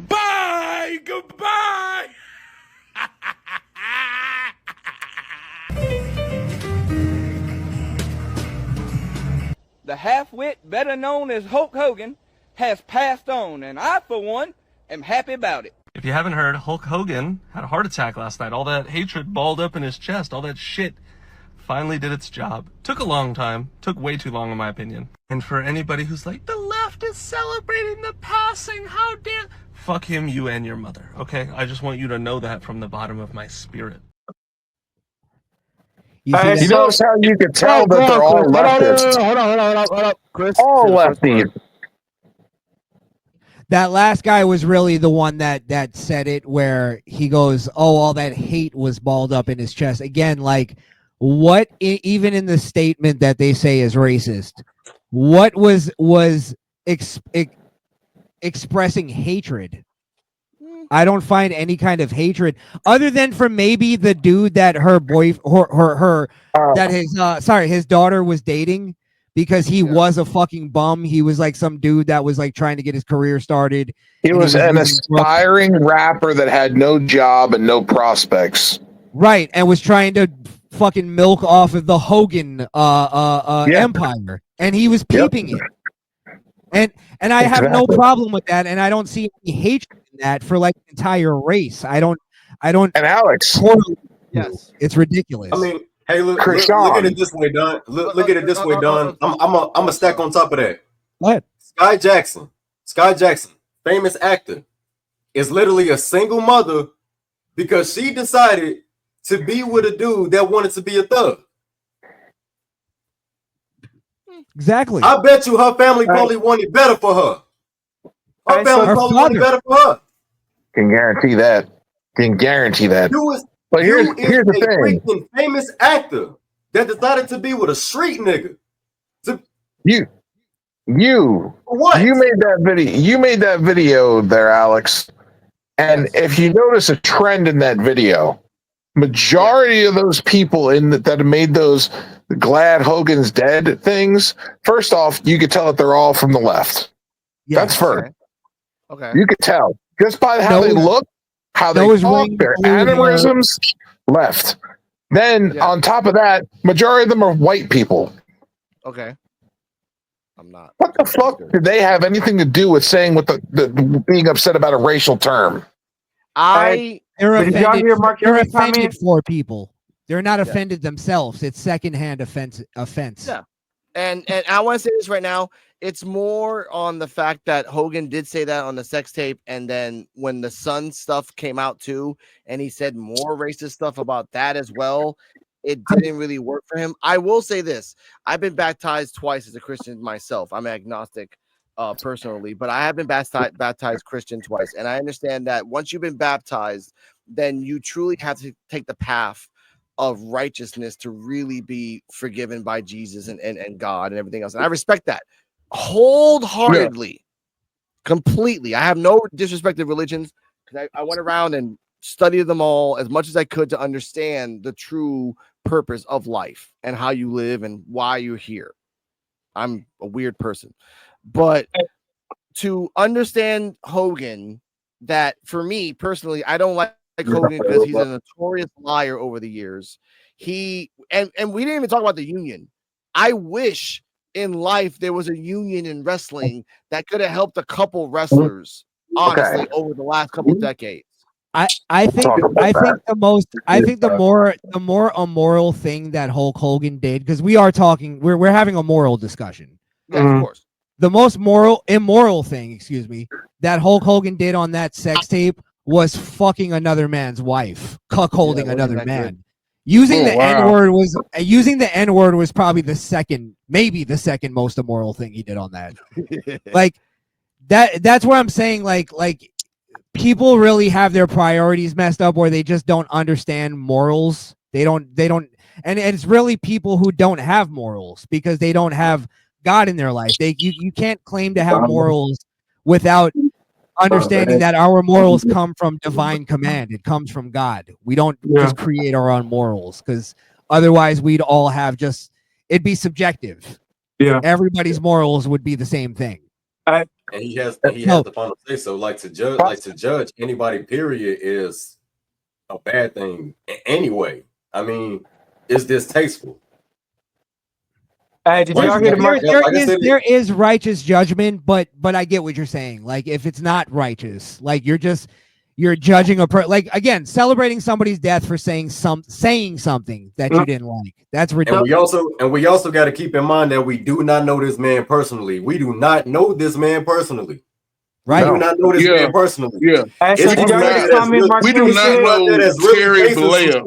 Bye! Goodbye! The half-wit, better known as Hulk Hogan, has passed on, and I, for one, am happy about it. If you haven't heard, Hulk Hogan had a heart attack last night. All that hatred balled up in his chest, all that shit finally did its job. Took a long time. Took way too long, in my opinion. And for anybody who's like, the left is celebrating the passing, how dare... Fuck him, you and your mother, okay? I just want you to know that from the bottom of my spirit. You notice how you could tell that they're all leftists. Hold on. Chris, all lefties. That last guy was really the one that said it, where he goes, oh, all that hate was balled up in his chest. Again, like, what, even in the statement that they say is racist, what was expressing hatred? I don't find any kind of hatred other than for maybe the dude that his daughter was dating, because he was a fucking bum. He was like some dude that was like trying to get his career started. He was an aspiring rapper that had no job and no prospects. Right, and was trying to fucking milk off of the Hogan empire, and he was peeping it. And I have no problem with that, and I don't see any hatred in that for like the entire race. I don't. And Alex, yes, it's ridiculous. I mean, hey, look at it this way, Don. Look at it this way, Don. I'm a stack on top of that. What? Sky Jackson, famous actor, is literally a single mother because she decided to be with a dude that wanted to be a thug. Exactly. I bet you her family probably wanted better for her. Her family probably wanted better for her. Can guarantee that. Can guarantee that. But here's the thing. Freaking famous actor that decided to be with a street nigga. You what? You made that video there, Alex. And if you notice a trend in that video, majority of those people that made those glad Hogan's dead things, first off, you could tell that they're all from the left. Yes. That's first. Okay. You could tell just by how they look, how they talk, their mannerisms, left. Then on top of that, majority of them are white people. Okay. I'm not. What the fuck did they have anything to do with saying what the being upset about a racial term? They're offended for people. They're not offended themselves. It's secondhand offense. Yeah. And I want to say this right now. It's more on the fact that Hogan did say that on the sex tape, and then when the Sun stuff came out too, and he said more racist stuff about that as well, it didn't really work for him. I will say this. I've been baptized twice as a Christian myself. I'm agnostic personally, but I have been baptized Christian twice. And I understand that once you've been baptized, then you truly have to take the path of righteousness to really be forgiven by Jesus and God and everything else. And I respect that wholeheartedly, completely. I have no disrespect to religions because I went around and studied them all as much as I could to understand the true purpose of life and how you live and why you're here. I'm a weird person, but to understand Hogan, that for me personally, I don't like Hogan because he's a notorious liar over the years. And we didn't even talk about the union. I wish in life there was a union in wrestling that could have helped a couple wrestlers, honestly, over the last couple decades. I think the more immoral thing that Hulk Hogan did, because we're having a moral discussion. Yeah, of course. The most immoral thing, that Hulk Hogan did on that sex tape was fucking another man's wife, cuckolding another man. Using the N-word was probably maybe the second most immoral thing he did on that. Like that's what I'm saying. Like people really have their priorities messed up where they just don't understand morals. They don't, and it's really people who don't have morals because they don't have God in their life. You can't claim to have morals without understanding that our morals come from divine command. It comes from God. We don't just create our own morals, because otherwise we'd all have it'd be subjective. Yeah. Everybody's morals would be the same thing. And he has the final say so. Like to judge anybody, period, is a bad thing anyway. I mean, it's distasteful. Did y'all hear there is righteous judgment, but I get what you're saying. Like if it's not righteous, like you're judging like again, celebrating somebody's death for saying something that you didn't like. That's ridiculous. And we also got to keep in mind that we do not know this man personally. We do not know this man personally. Right. We do not know this man personally. Yeah. So did y'all hear the comment we do not know Terry Bolea.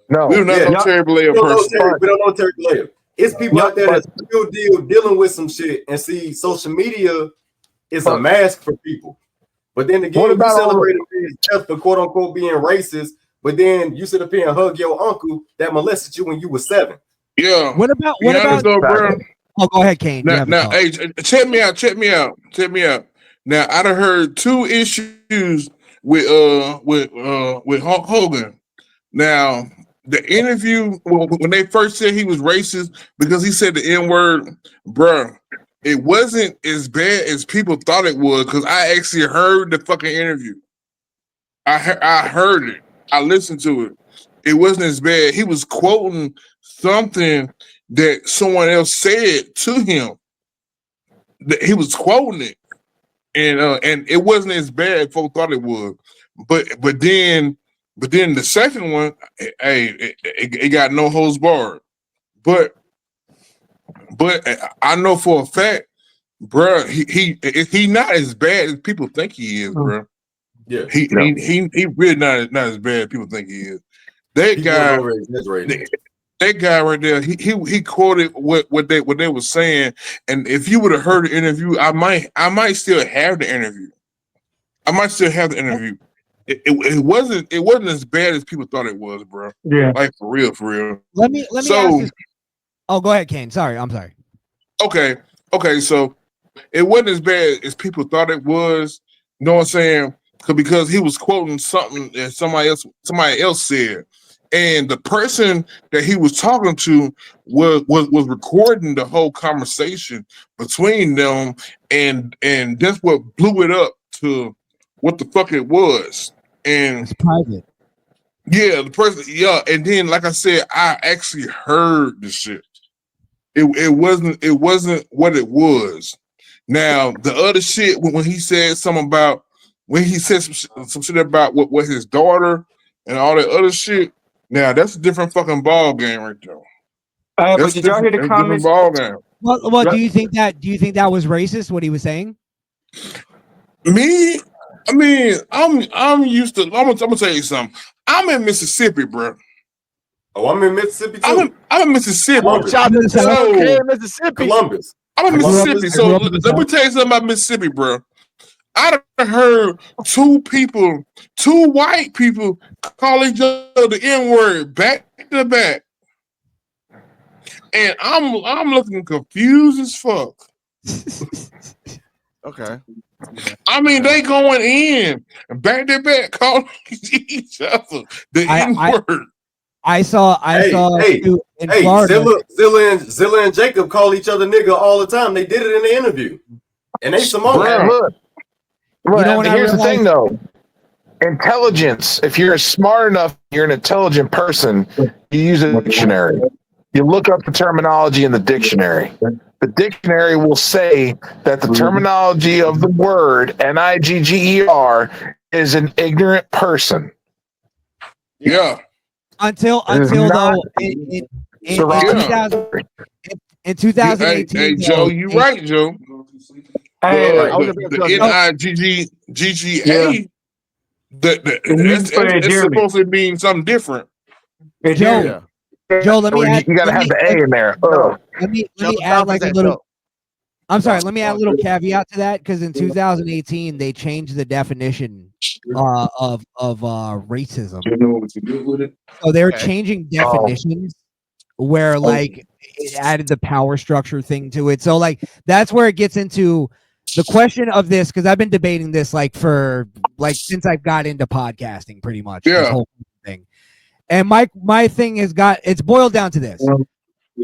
No. We do not know Terry Bolea personally. We don't know Terry Bolea. It's people out there that's real deal dealing with some shit, and see, social media is a mask for people. But then again, you celebrate his death for quote unquote being racist, but then you sit up here and hug your uncle that molested you when you were 7. Yeah. What about bro? Oh, go ahead, Kane. Now, hey, check me out. Now, I done heard 2 issues with Hulk Hogan. Now, the interview when they first said he was racist because he said the N-word, bruh, it wasn't as bad as people thought it was, because I actually heard the fucking interview. I heard it. I listened to it. It wasn't as bad. He was quoting something that someone else said to him. He was quoting it, and it wasn't as bad as folks thought it was. But then the second one, hey, it got no holds barred. But I know for a fact, bro, he not as bad as people think he is, bro. Yeah, he really not as bad as people think he is. That guy right there, he quoted what they were saying, and if you would have heard the interview, I might still have the interview. I might still have the interview. It wasn't as bad as people thought it was, bro. Yeah. Like for real. Let me ask this. Oh, go ahead, Kane. Sorry, I'm sorry. Okay. So it wasn't as bad as people thought it was. You know what I'm saying? Because he was quoting something that somebody else said, and the person that he was talking to was recording the whole conversation between them, and that's what blew it up to what the fuck it was. And it's private. Yeah, the person. Yeah, and then like I said, I actually heard the shit. It wasn't what it was. Now the other shit when he said something about when he said some shit about what his daughter and all that other shit. Now that's a different fucking ball game right there. But did y'all hear the comments? Ball game. Well, do you think that was racist? What he was saying? Me, I mean, I'm used to. I'm gonna tell you something. I'm in Mississippi, bro. Oh, I'm in Mississippi too. I'm in Mississippi. Mississippi. Columbus. I'm in Mississippi. So let me tell you something about Mississippi, bro. I done heard two white people call each other the N-word back to back. And I'm looking confused as fuck. Okay. I mean, they going in back to back calling each other the N-word. I saw in Florida. Zilla and Jacob call each other nigga all the time. They did it in the interview. And they Samoan. Look, here's the thing though. Intelligence, if you're smart enough, you're an intelligent person, you use a dictionary. You look up the terminology in the dictionary. The dictionary will say that the terminology of the word nigger is an ignorant person. Yeah. Until though in 2018. Hey, Joe, you right, Joe. The NIGGA, it's supposed to mean something different. Joe, let me add. You gotta have the A in there. Let me add like a little. I'm sorry. Let me add a little caveat to that because in 2018 they changed the definition of racism. So they're changing definitions where like it added the power structure thing to it. So like that's where it gets into the question of this because I've been debating this since I've got into podcasting pretty much. Yeah. This whole thing. And my thing it's boiled down to this.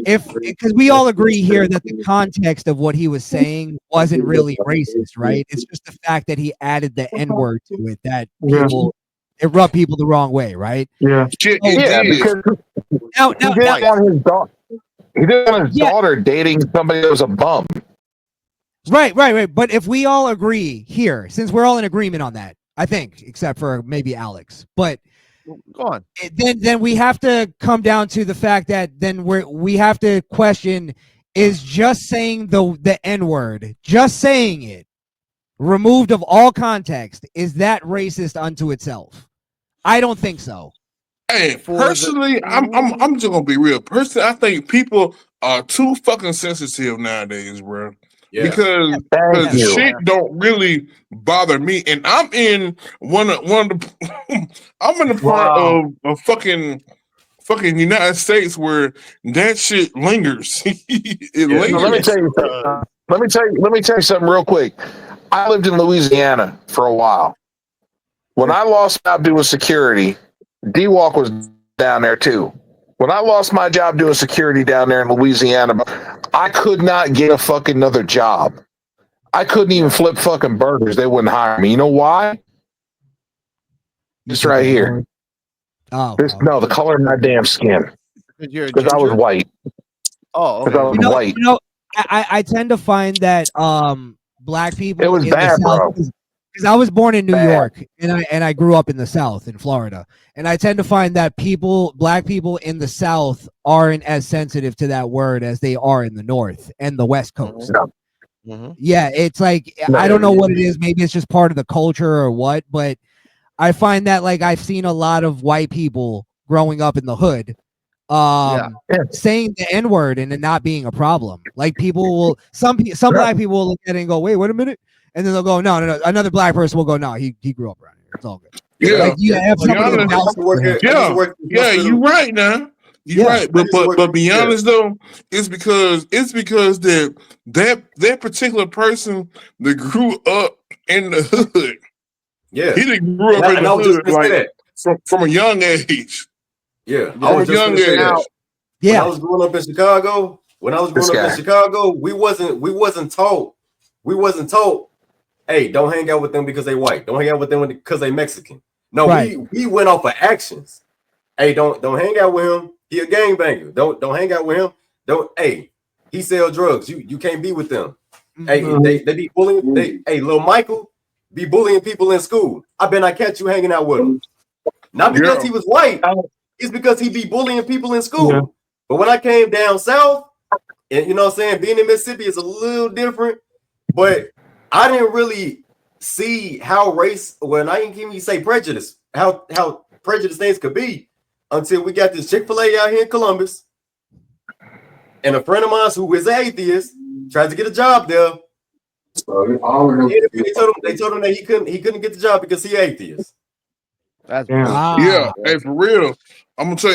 Because we all agree here that the context of what he was saying wasn't really racist, right? It's just the fact that he added the N-word to it that it rubbed people the wrong way, right? Yeah. Because he didn't want his daughter dating somebody that was a bum. Right. But if we all agree here, since we're all in agreement on that, I think, except for maybe Alex, but go on. Then we have to come down to the fact that then we have to question: is just saying the N-word, just saying it, removed of all context, is that racist unto itself? I don't think so. Hey, personally, I'm just gonna be real. Personally, I think people are too fucking sensitive nowadays, bro. Yeah. Because shit don't really bother me, and I'm in one of the I'm in the part of fucking United States where that shit lingers. It lingers. Let me tell you something real quick. I lived in Louisiana for a while. When I lost my job doing security, D-Walk was down there too. When I lost my job doing security down there in Louisiana, I could not get a fucking another job. I couldn't even flip fucking burgers. They wouldn't hire me. You know why? This right here. No, the color of my damn skin. Because I was white. Oh, okay. I was white. I tend to find that black people. It was bad, bro. Because I was born in New York and I grew up in the South in Florida, and I tend to find that black people in the South aren't as sensitive to that word as they are in the North and the West Coast. Yeah, it's like I don't know what it is. Maybe it's just part of the culture or what, but I find that like I've seen a lot of white people growing up in the hood saying the N-word and it not being a problem. Like people will some black people will look at it and go, wait a minute. and then they'll go, no. Another black person will go, no, he grew up around here. It's all good. Yeah, like you have somebody to vouch for him. Yeah, you're right now. You're right, but be honest though, it's because that particular person that grew up in the hood. Yeah, he didn't grew up in the hood like from a young age. Yeah, I was young age. When I was growing up in Chicago, we wasn't taught. Hey, don't hang out with them because they white. Don't hang out with them because they Mexican. No, we went off of actions. Hey, don't hang out with him. He a gangbanger. Don't hang out with him. Hey, he sell drugs. You can't be with them. Hey, they be bullying. Hey, little Michael be bullying people in school. I bet I catch you hanging out with him. Not because he was white. It's because he be bullying people in school. Yeah. But when I came down south, and you know what I'm saying, being in Mississippi is a little different. But I didn't really see how race, when I didn't even say prejudice, how prejudiced things could be until we got this Chick-fil-A out here in Columbus. And a friend of mine who is an atheist tried to get a job there. They told him that he couldn't get the job because he atheist. That's yeah. Hey, for real, I'm gonna tell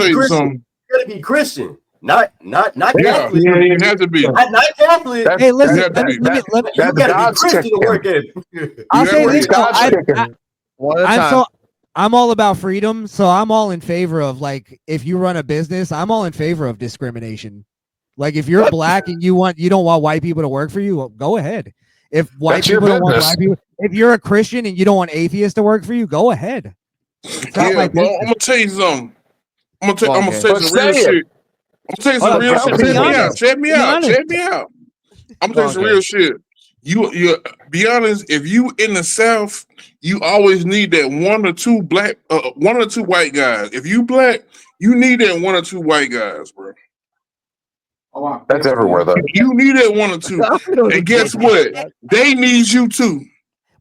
you something. You gotta be Christian, not Catholic. Yeah, you have to be. Not Catholic. Hey, listen, let me. You gotta be Christian to work at it. I'll say this though, I'm all about freedom, so I'm all in favor of, like, if you run a business, I'm all in favor of discrimination. Like, if you're black and you don't want white people to work for you, well, go ahead. If white people don't want black people, if you're a Christian and you don't want atheists to work for you, go ahead. Yeah, I'm gonna tell you something. I'm gonna say some real shit. I'm gonna tell you some real shit. Check me out. I'm gonna tell you some real shit. You be honest. If you in the South, you always need that one or two white guys. If you black, you need that one or two white guys, bro. Oh, wow. That's everywhere though. You need that one or two, and guess what? They need you too.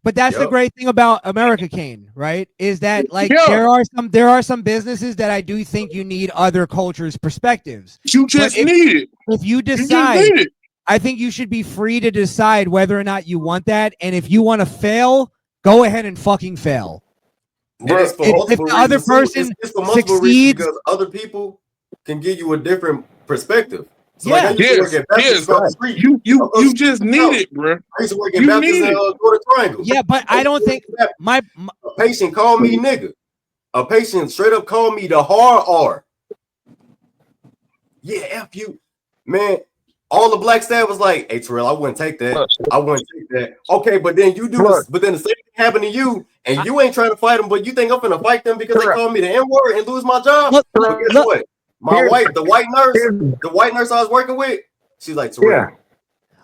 But that's the great thing about America, Kane, right? Is that, like, there are some businesses that I do think you need other cultures' perspectives. You just need it. If you decide, I think you should be free to decide whether or not you want that. And if you want to fail, go ahead and fucking fail. If the other person succeeds, because other people can give you a different perspective. So you just need it, bro. I used to work in Baptist and go to Triangle. Yeah, but I don't think a patient called me nigga. A patient straight up called me the hard R. Yeah, F you, man. All the black staff was like, "Hey, Terrell, I wouldn't take that. I wouldn't take that." Okay, but then you do this, but then the same thing happened to you, and you ain't trying to fight them, but you think I'm gonna fight them because they called me the N-word and lose my job? Guess what? The white nurse I was working with, she's like, Terrell.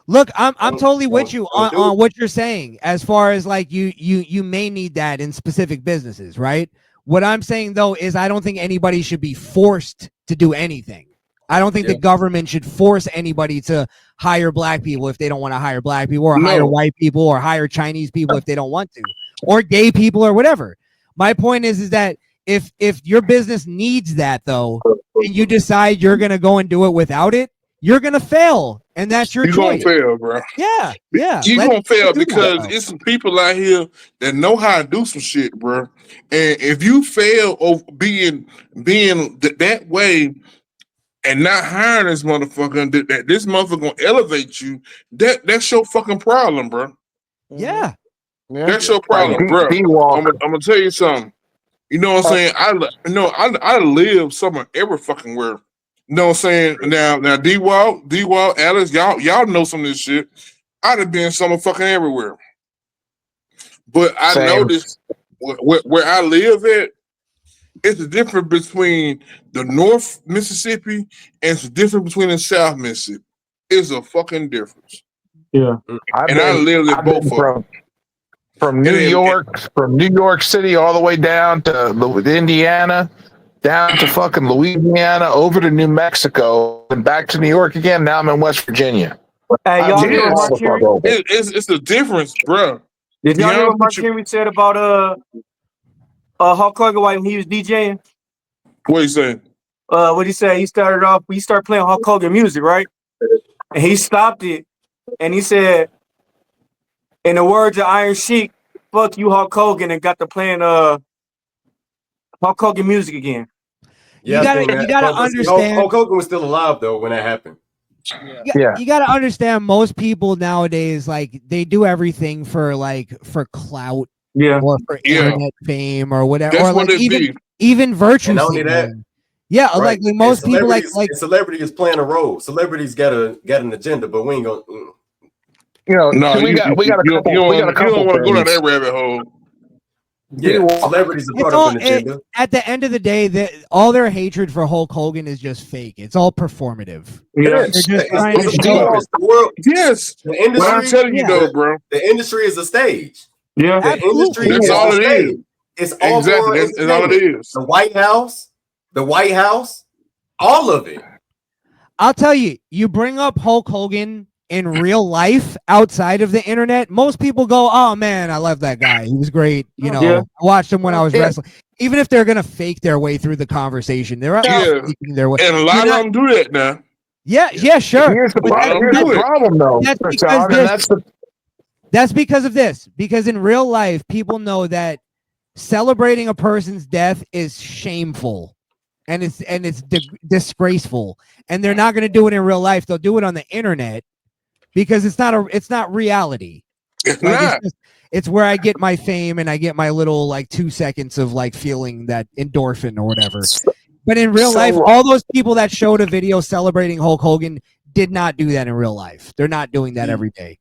Look, I'm totally with you on what you're saying, as far as, like, you may need that in specific businesses, right? What I'm saying though is I don't think anybody should be forced to do anything. I don't think the government should force anybody to hire black people if they don't want to hire black people, or hire white people, or hire Chinese people if they don't want to, or gay people, or whatever. My point is that if your business needs that though, and you decide you're gonna go and do it without it, you're gonna fail, and that's your choice. You're gonna fail, bro. Yeah. You're gonna fail because it's some people out here that know how to do some shit, bro. And if you fail over being that way and not hiring this motherfucker, that this motherfucker gonna elevate you, that's your fucking problem, bro. Yeah. That's your problem, bro. I'm gonna tell you something. You know what I'm saying? I live somewhere every fucking where. You know what I'm saying? Now D-Wall, Alex, y'all know some of this shit. I'd have been somewhere fucking everywhere. But I noticed where I live at, it's the difference between the North Mississippi and it's the difference between the South Mississippi. It's a fucking difference. Yeah. I live in both of them. From New York City all the way down to Indiana, down to fucking Louisiana, over to New Mexico, and back to New York again. Now I'm in West Virginia. Hey, y'all hear what it's the difference, bro. Did y'all hear what Mark Henry said about Hulk Hogan when he was DJing? What he saying? What he said? He started playing Hulk Hogan music, right? And he stopped it, and he said, In the words of Iron Sheik, fuck you, Hulk Hogan, and got to playing Hulk Hogan music again. Yeah, you gotta understand. Hulk Hogan was still alive though when that happened. You gotta understand. Most people nowadays, like, they do everything for clout, or for internet fame or whatever, That's or what like it even virtue And not only that, signaling. Yeah, right? like most people like celebrity is playing a role. Celebrities got an agenda, but we ain't gonna. No, we got a couple. You We got a couple. don't want to go down things. that rabbit hole. Yeah, celebrities are part of an agenda. at the end of the day, all their hatred for Hulk Hogan is just fake. It's all performative. Yeah, they're just trying to show. Yes, The industry. I'm telling you though, bro. The industry is a stage. Yeah, the industry. That's is all a it stage. is. It's all Exactly. That's all it is. The White House, all of it. I'll tell you, you bring up Hulk Hogan in real life outside of the internet, most people go, "Oh man, I love that guy. He was great." You know, I watched him when I was wrestling. Even if they're gonna fake their way through the conversation, they're faking their way. And a lot of them do that now. Yeah, sure. Here's the problem, though. That's because of this. Because in real life, people know that celebrating a person's death is shameful, and it's disgraceful, and they're not going to do it in real life. They'll do it on the internet because it's not reality. It's where I get my fame and I get my little like 2 seconds of like feeling that endorphin or whatever. But in real life, all those people that showed a video celebrating Hulk Hogan did not do that in real life. They're not doing that every day.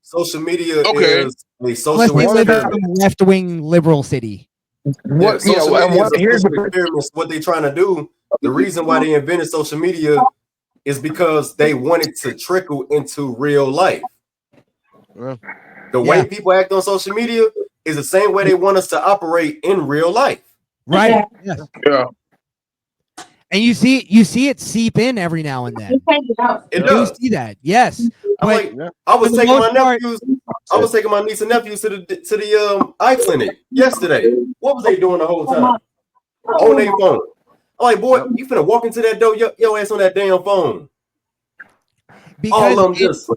Social media is a social unless they live in experiment. a left-wing liberal city. Social media is a social experiment. What they're trying to do, the reason why they invented social media is because they wanted to trickle into real life. The way people act on social media is the same way they want us to operate in real life. Right. Yeah. And you see it seep in every now and then. It does. You see that, yes. I was taking my nephews. I was taking my niece and nephews to the eye clinic yesterday. What was they doing the whole time? On their phone. I'm like, boy, you finna walk into that door, your ass on that damn phone. Because all of them just.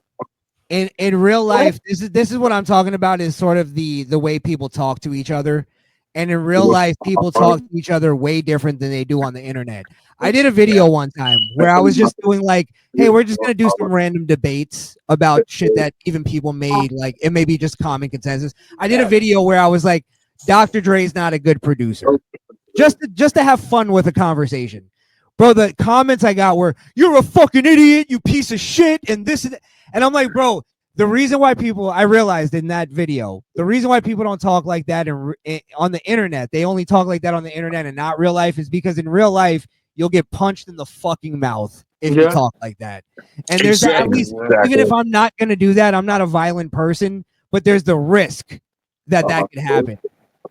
In real life, this is what I'm talking about, is sort of the way people talk to each other. And in real life, people talk to each other way different than they do on the internet. I did a video one time where I was just doing like, hey, we're just going to do some random debates about shit that even people made. Like, it may be just common consensus. I did a video where I was like, Dr. Dre's not a good producer. Just to have fun with a conversation. Bro, the comments I got were, you're a fucking idiot, you piece of shit, and this and that. And I'm like, bro, the reason why I realized in that video, the reason why people don't talk like that on the internet, they only talk like that on the internet and not real life, is because in real life, you'll get punched in the fucking mouth if you talk like that. And there's at least, even if I'm not going to do that, I'm not a violent person, but there's the risk that could happen.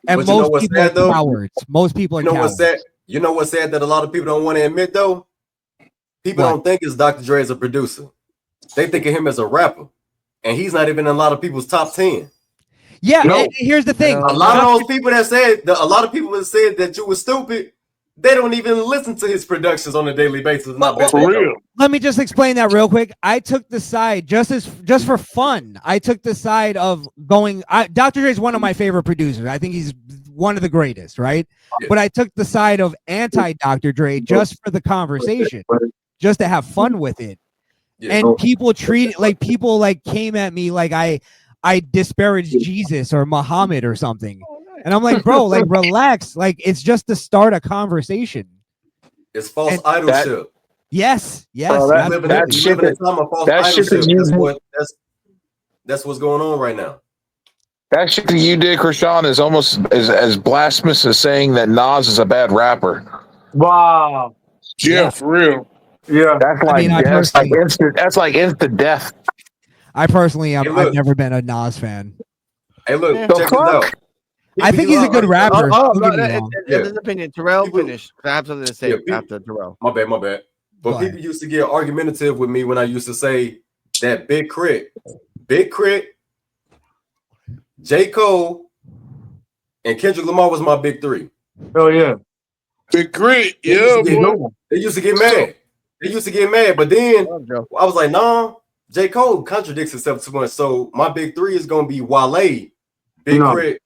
And most people are cowards. Most people are cowards. You know what's sad that a lot of people don't want to admit, though? People don't think it's Dr. Dre as a producer. They think of him as a rapper. And he's not even in a lot of people's top 10. Yeah, and here's the thing. A lot of those people that said, a lot of people that said that you were stupid, they don't even listen to his productions on a daily basis. For real. Let me just explain that real quick. I took the side, just for fun, I took the side of going, Dr. Dre is one of my favorite producers. I think he's one of the greatest, right? Yeah. But I took the side of anti-Dr. Dre just for the conversation, just to have fun with it. Yeah. And people came at me like I disparaged Jesus or Muhammad or something. And I'm like, bro, like, relax. Like, it's just to start a conversation. It's false idolship. Yes. That's what's going on right now. That shit that you did, Krishan, is almost as blasphemous as saying that Nas is a bad rapper. Wow. Yeah, for real. Yeah, that's like instant death. I personally, I've never been a Nas fan. Hey, look, check this out. I think he's a good rapper. That's an opinion. Terrell, finish. I have something to say after Terrell. My bad. But people used to get argumentative with me when I used to say that Big Crit, J. Cole, and Kendrick Lamar was my big three. Oh yeah, Big Crit. Yeah, they used to get mad. They used to get mad, but then I was like, nah, J. Cole contradicts himself too much. So my big three is gonna be Wale, Big Crit,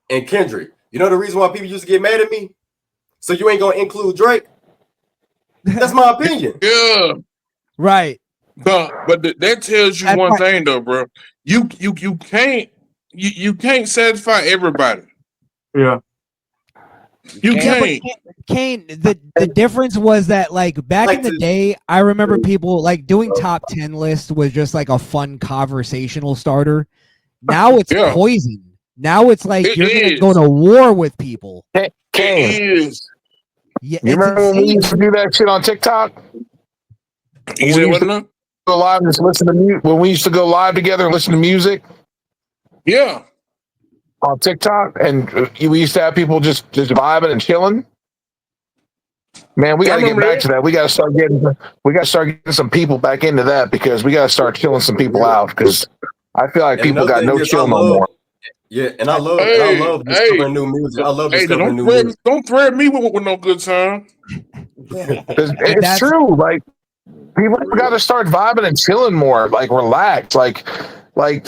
and Kendrick. You know the reason why people used to get mad at me? So you ain't gonna include Drake? That's my opinion. Yeah. Right. But that tells you one thing though, bro. You can't satisfy everybody. Yeah. You can't. Kane, the difference was that like back in the day, I remember people like doing top 10 lists was just like a fun conversational starter. Now it's poison. Now it's like you're gonna go to war with people. Kane. Yeah, you remember when we used to do that shit on TikTok? You said what now? Go live and just listen to music. When we used to go live together and listen to music. Yeah. On TikTok, and we used to have people just vibing and chilling. Man, we got to get back to that. We got to start getting some people back into that because we got to start chilling some people out because I feel like people got no chill no more. Yeah, and I love discovering new music. I love discovering new music. Don't thread me with no good time. It's true. Like people got to start vibing and chilling more. Like relax. Like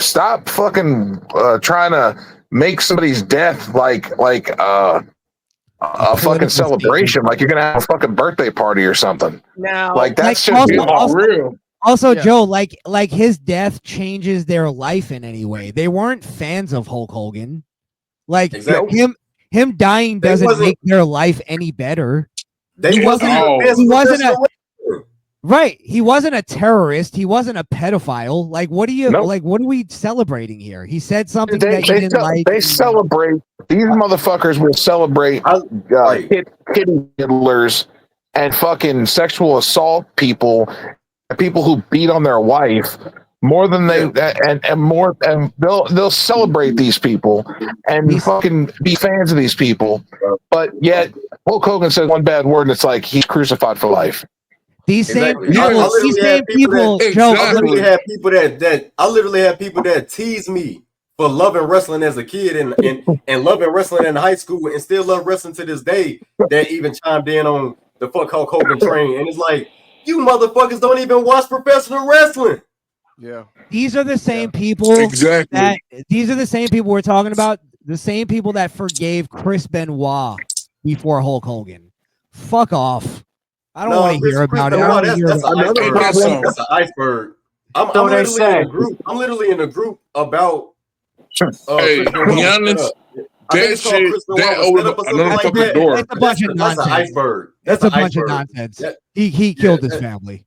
stop fucking trying to make somebody's death like a fucking celebration. Like you're gonna have a fucking birthday party or something. Now, like that's like, just real. Also, Joe, like his death changes their life in any way. They weren't fans of Hulk Hogan. Like him dying doesn't make their life any better. He wasn't a terrorist. He wasn't a pedophile. Like, what are we celebrating here? He said something that you didn't like. They celebrate. These motherfuckers will celebrate kitty diddlers and fucking sexual assault people, people who beat on their wife more than they'll celebrate these people and fucking be fans of these people. But yet Hulk Hogan says one bad word and it's like he's crucified for life. These same people, Joe. I literally have people that tease me for loving wrestling as a kid and loving wrestling in high school and still love wrestling to this day. That even chimed in on the fuck Hulk Hogan train, and it's like you motherfuckers don't even watch professional wrestling. Yeah, these are the same people. Exactly. These are the same people we're talking about. The same people that forgave Chris Benoit before Hulk Hogan. Fuck off. I don't want to hear about it. That's an iceberg. I'm literally in a group about. Hey, to be honest, that shit that opened another fucking door. That's a bunch of nonsense. That's an iceberg. That's a bunch of nonsense. He killed his family.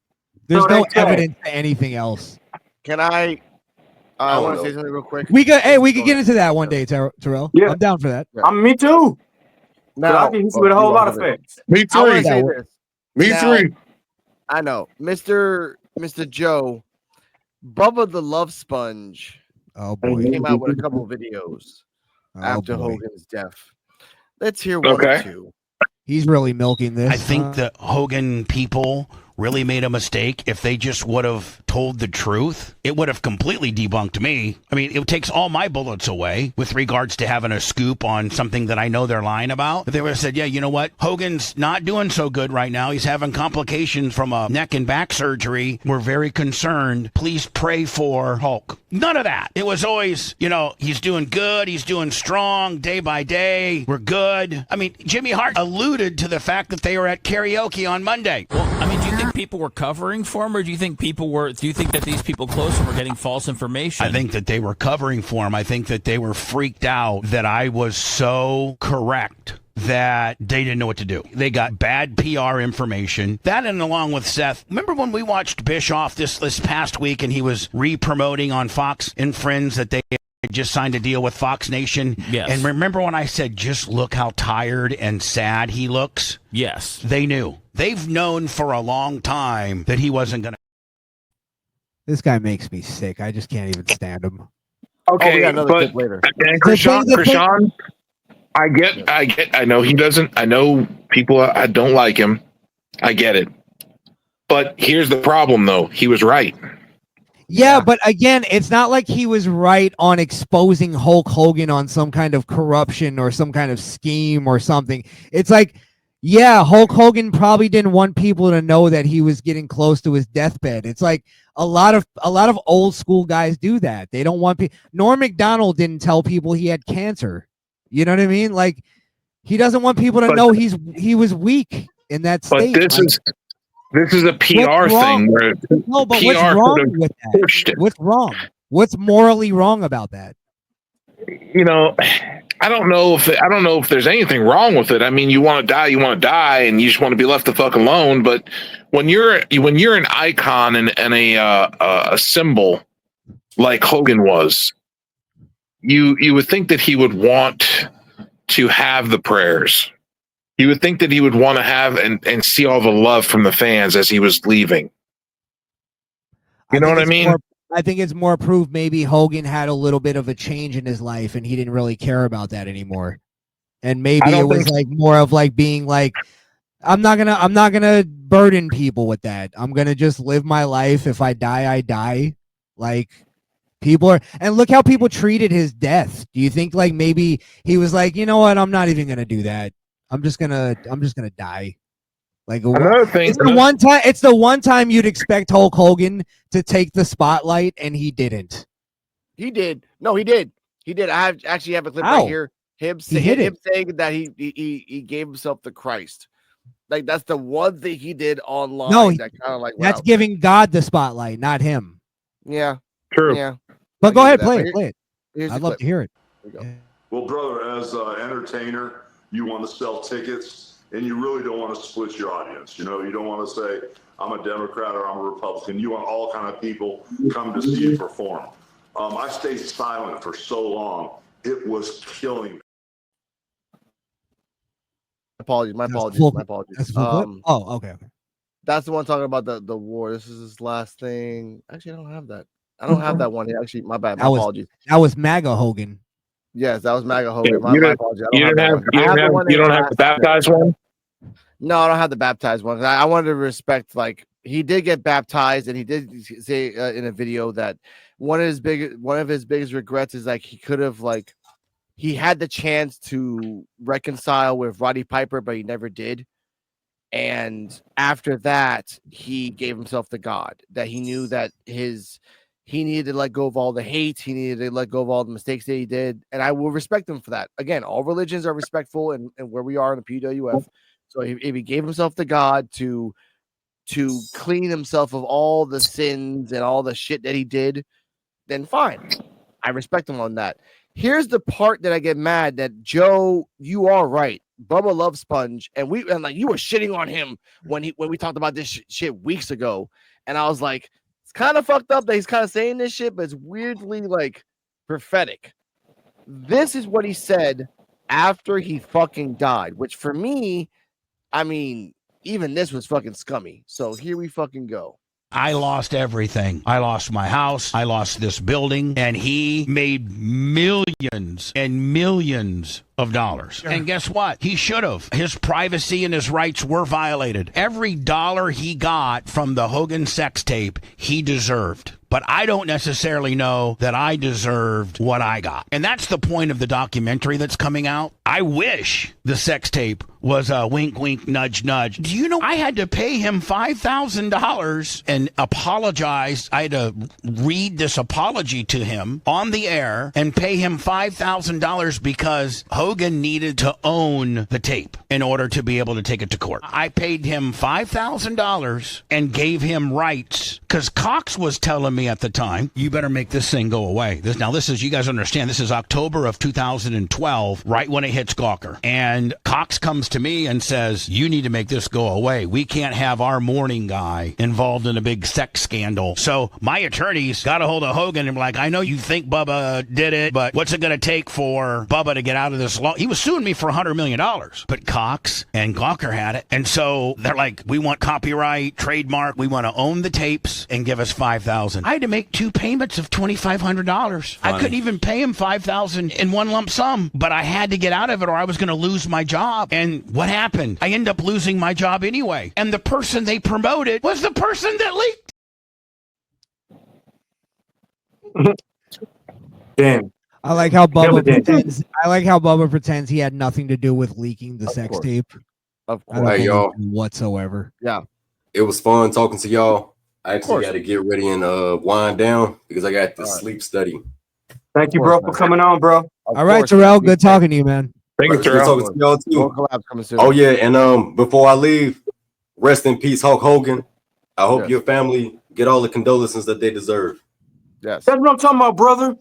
There's no evidence to anything else. Can I want to say something real quick. We could get into that one day, Terrell. Yeah, I'm down for that. Me too. Now, I can with a whole lot of facts. Me too. Me three. I know, Mr. Joe, Bubba the Love Sponge. Oh boy, came out with a couple of videos after Hogan's death. Let's hear one or two. He's really milking this. I think the Hogan people really made a mistake. If they just would have told the truth, it would have completely debunked me. I mean, it takes all my bullets away with regards to having a scoop on something that I know they're lying about. If they would have said, yeah, you know what? Hogan's not doing so good right now. He's having complications from a neck and back surgery. We're very concerned. Please pray for Hulk. None of that. It was always, he's doing good. He's doing strong day by day. We're good. I mean, Jimmy Hart alluded to the fact that they were at karaoke on Monday. Well, I mean, do you think people were covering for him, or do you think that these people close to him were getting false information? I think that they were covering for him. I think that they were freaked out that I was so correct that they didn't know what to do. They got bad PR information. That, and along with Seth. Remember when we watched Bischoff this past week and he was re-promoting on Fox and Friends that they just signed a deal with Fox Nation? Yes. And remember when I said, just look how tired and sad he looks? Yes. They knew. They've known for a long time that he wasn't going to. This guy makes me sick. I just can't even stand him. Okay, we got another clip later. And Krishan, I know he doesn't. I know people. I don't like him. I get it. But here's the problem, though. He was right. Yeah, but again, it's not like he was right on exposing Hulk Hogan on some kind of corruption or some kind of scheme or something. It's like Yeah, Hulk Hogan probably didn't want people to know that he was getting close to his deathbed. It's like a lot of old school guys do that. They don't want people. Norm Macdonald didn't tell people he had cancer. You know what I mean? Like he doesn't want people to know he was weak in that state. But this is a PR thing where no, but PR what's wrong with that? What's wrong? What's morally wrong about that? You know, I don't know if there's anything wrong with it. I mean, you want to die, and you just want to be left the fuck alone. But when you're an icon and a symbol like Hogan was, you would think that he would want to have the prayers. You would think that he would want to have and see all the love from the fans as he was leaving. You know what I mean? I think it's more proof maybe Hogan had a little bit of a change in his life and he didn't really care about that anymore. And maybe it was like more of like being like, I'm not gonna burden people with that. I'm gonna just live my life. If I die, I die. Like people are, and look how people treated his death. Do you think like maybe he was like, you know what, I'm not even gonna do that. I'm just gonna die. Like another thing, it's the one time you'd expect Hulk Hogan to take the spotlight, and he didn't. He did. No, he did. He did. I actually have a clip right here. Him saying that he gave himself to Christ. Like that's the one thing he did online. No, that kind of like that's giving God the spotlight, not him. Yeah, true. Yeah, but go ahead, play it. I'd love to hear it. Well, brother, as an entertainer, you want to sell tickets. And you really don't want to split your audience. You know, you don't want to say, I'm a Democrat or I'm a Republican. You want all kind of people come to see you perform. I stayed silent for so long. It was killing me. My apologies. Okay. That's the one talking about the war. This is his last thing. Actually, I don't have that. I don't have that one. Actually, my bad. My apologies. That was MAGA Hogan. Yes, that was MAGA Hogan. Yeah, My apologies. You don't have the baptized one? No, I don't have the baptized one. I wanted to respect, like, he did get baptized, and he did say in a video that one of his biggest regrets is like he could have, like, he had the chance to reconcile with Roddy Piper, but he never did. And after that, he gave himself to God, that he knew that he needed to let go of all the hate. He needed to let go of all the mistakes that he did. And I will respect him for that. Again, all religions are respectful and where we are in the P.U.W.F. So if he gave himself to God to clean himself of all the sins and all the shit that he did, then fine. I respect him on that. Here's the part that I get mad that Joe, you are right. Bubba loves Sponge, and like you were shitting on him when we talked about this shit weeks ago. And I was like, it's kind of fucked up that he's kind of saying this shit, but it's weirdly like prophetic. This is what he said after he fucking died, which for me, I mean, even this was fucking scummy. So here we fucking go. I lost everything. I lost my house. I lost this building. And he made millions and millions of dollars. Sure. And guess what? He should have. His privacy and his rights were violated. Every dollar he got from the Hogan sex tape, he deserved. But I don't necessarily know that I deserved what I got. And that's the point of the documentary that's coming out. I wish the sex tape was a wink, wink, nudge, nudge. Do you know I had to pay him $5,000 and apologize? I had to read this apology to him on the air and pay him $5,000 because Hogan needed to own the tape in order to be able to take it to court. I paid him $5,000 and gave him rights because Cox was telling me at the time, you better make this thing go away. This is, you guys understand, this is October of 2012, right when it hits Gawker. And Cox comes to me and says, you need to make this go away. We can't have our morning guy involved in a big sex scandal. So my attorneys got a hold of Hogan and were like, I know you think Bubba did it, but what's it going to take for Bubba to get out of this law? He was suing me for $100 million, but Cox and Gawker had it. And so they're like, we want copyright, trademark. We want to own the tapes and give us $5,000. I had to make 2 payments of $2,500. I couldn't even pay him $5,000 in one lump sum, but I had to get out of it or I was going to lose my job. And what happened? I ended up losing my job anyway. And the person they promoted was the person that leaked. Damn. I like how Bubba pretends. I like how Bubba pretends he had nothing to do with leaking the sex tape. Of I don't course. Hey, believe y'all. you whatsoever. Yeah. It was fun talking to y'all. I actually course. got to get ready and wind down because I got this All right. sleep study. Thank you, course, bro, for man. coming on, bro. Of All right, course, Terrell. man. Good talking to you, man. Thank you, Good Terrell. talking to y'all More too. collabs coming soon. Oh yeah, and before I leave, rest in peace, Hulk Hogan. I hope Yes. your family get all the condolences that they deserve. Yes. That's what I'm talking about, brother.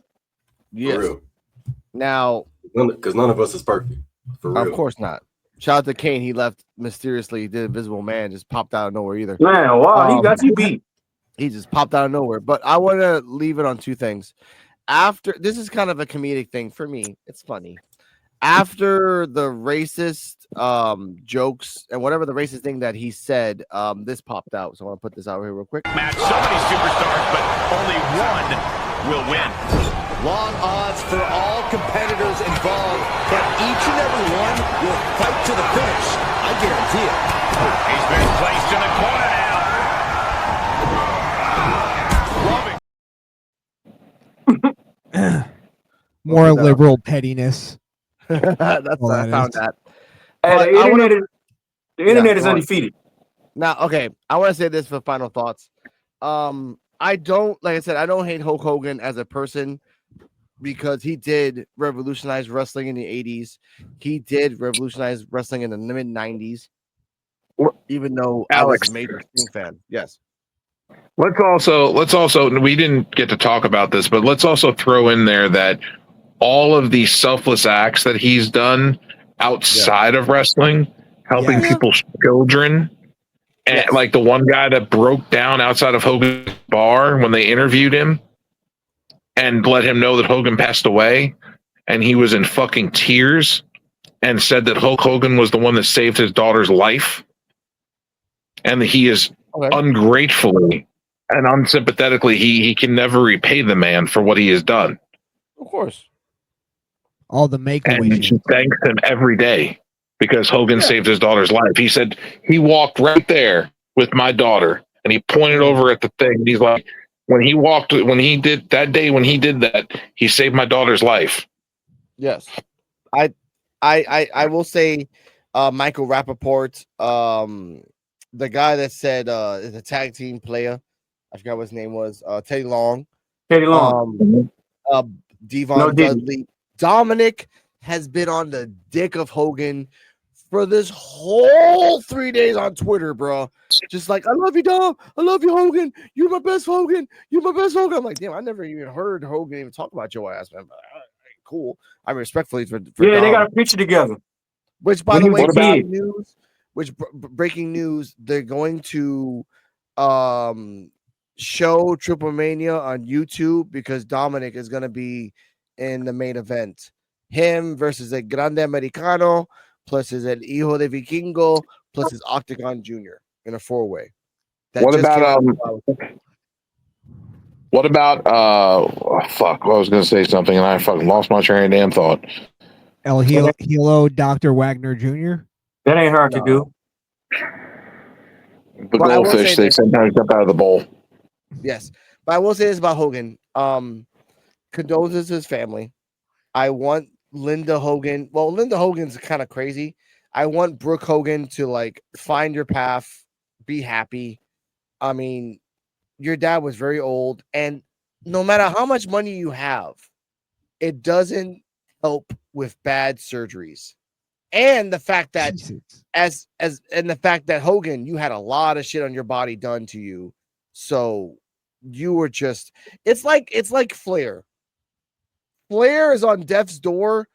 Yes. For real. Now, Because none of us is perfect. For real. of course not. Shout out to Kane. He left mysteriously. He did Invisible Man. Just popped out of nowhere either. Man, wow, he got you beat. He just popped out of nowhere. But I want to leave it on two things. After this is kind of a comedic thing for me. It's funny. After the racist jokes and whatever the racist thing that he said, this popped out. So I want to put this out here real quick. Match so many superstars, but only one will win. Long odds for all competitors involved, but each and every one will fight to the finish. I guarantee it. He's been placed in the corner now. More liberal pettiness. That's I found is. that. Hey, But the I wanna- internet is go on. undefeated. Now, okay, I want to say this for final thoughts. I don't, like I said, I don't hate Hulk Hogan as a person because he did revolutionize wrestling in the 80s. He did revolutionize wrestling in the mid 90s. Even though Alex. I was a major Sting fan. Yes. Let's also we didn't get to talk about this, but let's also throw in there that all of these selfless acts that he's done outside of wrestling, helping people's children, and like the one guy that broke down outside of Hogan's bar when they interviewed him and let him know that Hogan passed away, and he was in fucking tears and said that Hulk Hogan was the one that saved his daughter's life, and that he is ungratefully and unsympathetically he can never repay the man for what he has done. Of course. All the make And she thanks him every day because Hogan saved his daughter's life. He said he walked right there with my daughter and he pointed over at the thing. And he's like, when he did that, he saved my daughter's life. Yes. I will say Michael Rappaport, the guy that said is a tag team player. I forgot what his name was. Teddy Long. Teddy Long. Devon Dudley. Dominic has been on the dick of Hogan for this whole 3 days on Twitter, bro. Just like, I love you, Dom. I love you, Hogan. You're my best Hogan. You're my best Hogan. I'm like, damn, I never even heard Hogan even talk about your ass, man. But, cool. I respectfully for yeah, Dom. they got a picture together. Which, by the way, breaking news, they're going to show Triple Mania on YouTube because Dominic is going to be in the main event. Him versus a Grande Americano plus his El Hijo de Vikingo plus his Octagon Jr. in a 4-way. What about fuck, I was gonna say something and I fucking lost my train of damn thought. El Hilo Dr. Wagner Jr. That ain't hard to do. The goldfish, they sometimes jump out of the bowl. Yes. But I will say this about Hogan. Condolences to his family. I want Linda Hogan. Well, Linda Hogan's kind of crazy. I want Brooke Hogan to like find your path, be happy. I mean, your dad was very old, and no matter how much money you have, it doesn't help with bad surgeries. And the fact that the fact that Hogan, you had a lot of shit on your body done to you. So you were just it's like Flair. Flair is on death's door,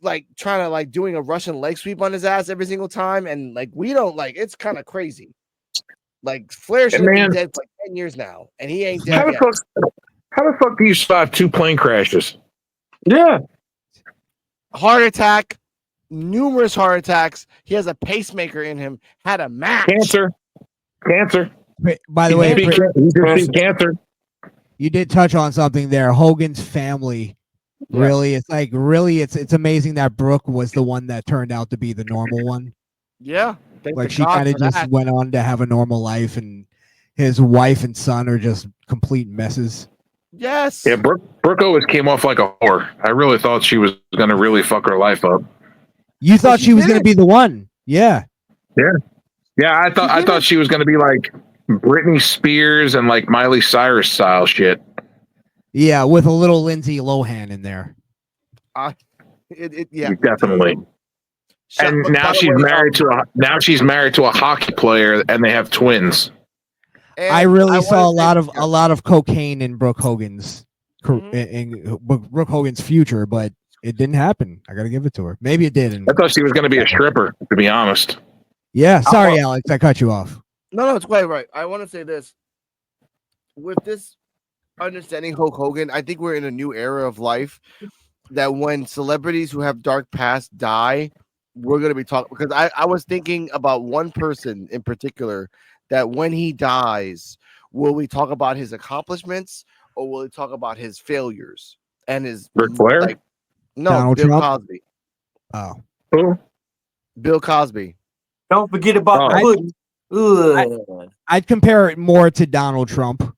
like trying to like doing a Russian leg sweep on his ass every single time, and like we don't like it's kind of crazy. Like Flair should have been dead for like 10 years now, and he ain't dead yet. How the fuck do you survive 2 plane crashes? Yeah. Heart attack, numerous heart attacks. He has a pacemaker in him, had a match. Cancer. By the way, cancer. You did touch on something there. Hogan's family. Really, it's amazing that Brooke was the one that turned out to be the normal one. Yeah. Like she kind of just went on to have a normal life, and his wife and son are just complete messes. Yes. Yeah, Brooke always came off like a whore. I really thought she was gonna really fuck her life up. You thought she was gonna be the one. Yeah. Yeah. I thought she was going to be like Britney Spears and like Miley Cyrus style shit. Yeah, with a little Lindsay Lohan in there. Yeah, Definitely. And now she's married to a hockey player, and they have twins. I really saw a lot of cocaine in Brooke Hogan's in Brooke Hogan's future, but it didn't happen. I got to give it to her. Maybe it did. I thought she was going to be a stripper, to be honest. Yeah, sorry, Alex, I cut you off. No, it's quite right. I want to say this. With this understanding Hulk Hogan, I think we're in a new era of life that when celebrities who have dark past die, we're going to be talking, because I was thinking about one person in particular that when he dies, will we talk about his accomplishments or will we talk about his failures and his Ric Flair? like no Donald Bill Trump? Cosby. Oh. Who? Bill Cosby. Don't forget about the hoodie. I'd compare it more to Donald Trump.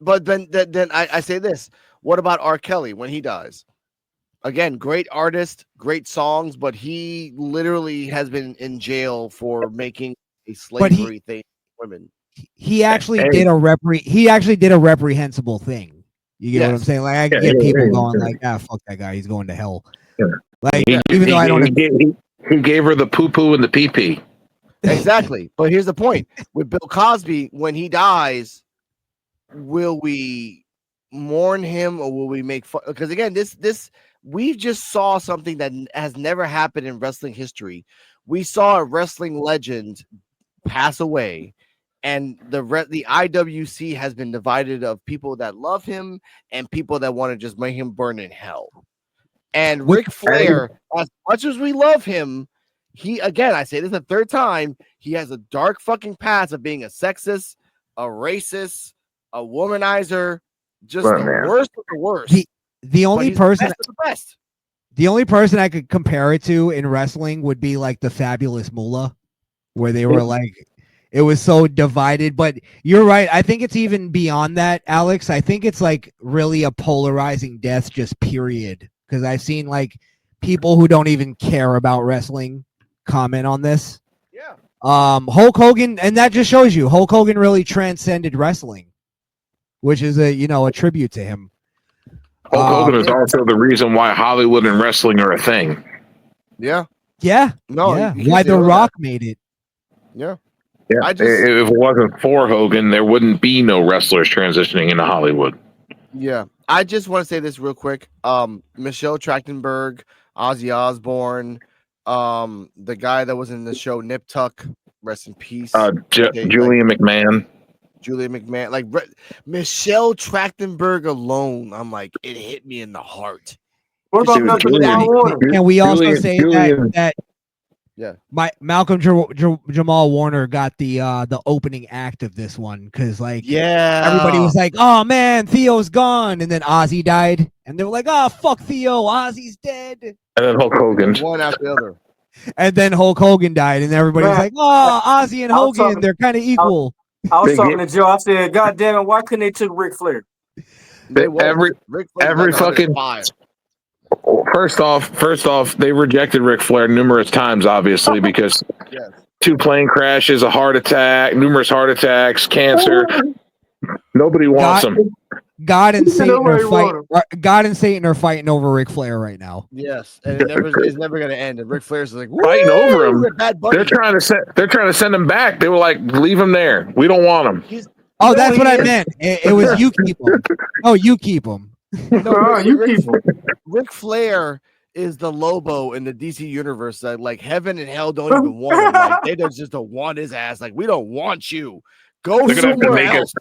But then I say this. What about R. Kelly when he dies? Again, great artist, great songs, but he literally has been in jail for making a slavery thing with women. He actually did a reprehensible thing. You get what I'm saying? Like I can get people going like, fuck that guy, he's going to hell. Like even though I don't he gave her the poo-poo and the pee-pee. Exactly. But here's the point. With Bill Cosby, when he dies, will we mourn him or will we make fun? Because again, this we just saw something that has never happened in wrestling history. We saw a wrestling legend pass away, and the IWC has been divided of people that love him and people that want to just make him burn in hell. And Ric Flair, as much as we love him, he, again, I say this the third time, he has a dark fucking past of being a sexist, a racist, a womanizer, just the worst of the worst. The only person, the best. The only person I could compare it to in wrestling would be like the Fabulous Moolah, where they were like, it was so divided. But you're right. I think it's even beyond that, Alex. I think it's like really a polarizing death, just period. Because I've seen like people who don't even care about wrestling comment on this. Yeah. Hulk Hogan, and that just shows you Hulk Hogan really transcended wrestling, which is a tribute to him. Hulk Hogan is also the reason why Hollywood and wrestling are a thing. Yeah. Yeah. No. Yeah. Why The Rock made it. Yeah. Yeah. If it wasn't for Hogan, there wouldn't be no wrestlers transitioning into Hollywood. Yeah. I just want to say this real quick. Michelle Trachtenberg, Ozzy Osbourne, the guy that was in the show Nip Tuck, rest in peace. Julian McMahon. Julia McMahon, like Michelle Trachtenberg alone, I'm like, it hit me in the heart. What about and we also say that yeah, Malcolm Jamal Warner got the opening act of this one because everybody was like, oh man, Theo's gone, and then Ozzy died, and they were like, oh fuck Theo, Ozzy's dead, and then Hulk Hogan, one after the other, and then Hulk Hogan died, and everybody was like, oh, Ozzy and Hogan, they're kind of equal. I was talking to Joe. I said, God damn it, why couldn't they took Ric Flair? Every fucking First off, they rejected Ric Flair numerous times, obviously, because 2 plane crashes, a heart attack, numerous heart attacks, cancer. Nobody wants him. God and Satan are fighting over Ric Flair right now. Yes, and it's never going to end. And Ric Flair's like fighting over him. They're trying to send him back. They were like, leave him there. We don't want him. That's what I meant. It was you keep him. Oh, you keep him. No, you keep him. Ric Flair is the Lobo in the DC universe that like heaven and hell don't even want him. Like they just don't want his ass. Like we don't want you. Go somewhere else.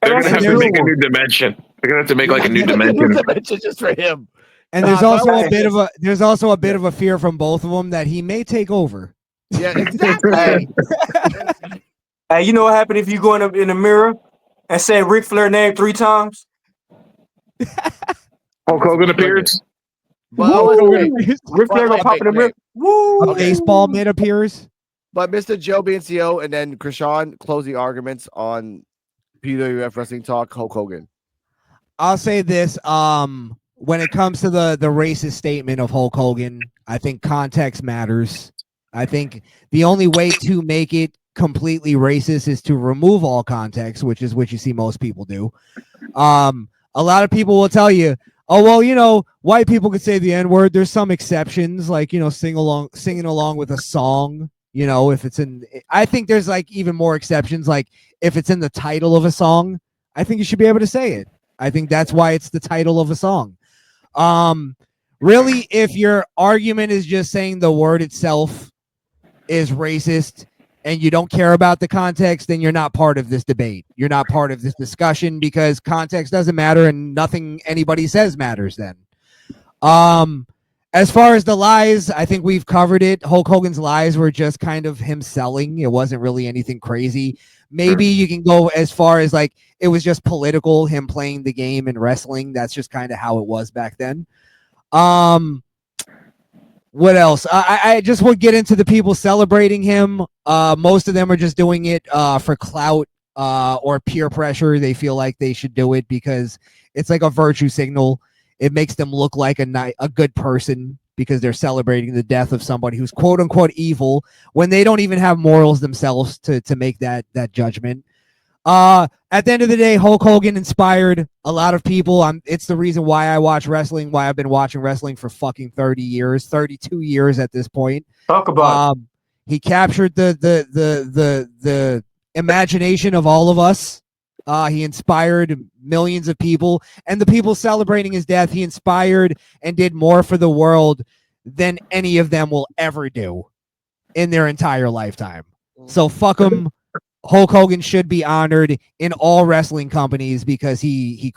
They're gonna have to make a new dimension. They're gonna have to make like a new dimension just for him. And there's also a bit of a fear from both of them that he may take over. Yeah, exactly. Hey, you know what happened if you go in the mirror and say Ric Flair name 3 times? Hulk Hogan appears. Ric Flair gonna pop in the mirror. Woo! A baseball mitt appears. But Mr. Joe BNCO and then Krishan close the arguments on P.U.W.F Wrestling Talk, Hulk Hogan. I'll say this. When it comes to the racist statement of Hulk Hogan, I think context matters. I think the only way to make it completely racist is to remove all context, which is what you see most people do. A lot of people will tell you, oh, well, you know, white people could say the N-word. There's some exceptions, like, you know, singing along with a song, you know, if it's in, I think there's like even more exceptions. Like if it's in the title of a song, I think you should be able to say it. I think that's why it's the title of a song. Really, if your argument is just saying the word itself is racist and you don't care about the context, then you're not part of this debate. You're not part of this discussion because context doesn't matter and nothing anybody says matters then. As far as the lies, I think we've covered it. Hulk Hogan's lies were just kind of him selling. It wasn't really anything crazy. Maybe you can go as far as like it was just political, him playing the game and wrestling. That's just kind of how it was back then. What else? I just would get into the people celebrating him. Most of them are just doing it for clout or peer pressure. They feel like they should do it because it's like a virtue signal. It makes them look like a good person because they're celebrating the death of somebody who's quote unquote evil when they don't even have morals themselves to make that judgment. At the end of the day, Hulk Hogan inspired a lot of people. It's the reason why I watch wrestling, why I've been watching wrestling for fucking 30 years, 32 years at this point. Talk about it. He captured the imagination of all of us. He inspired millions of people, and the people celebrating his death, he inspired and did more for the world than any of them will ever do in their entire lifetime. So fuck him. Hulk Hogan should be honored in all wrestling companies because he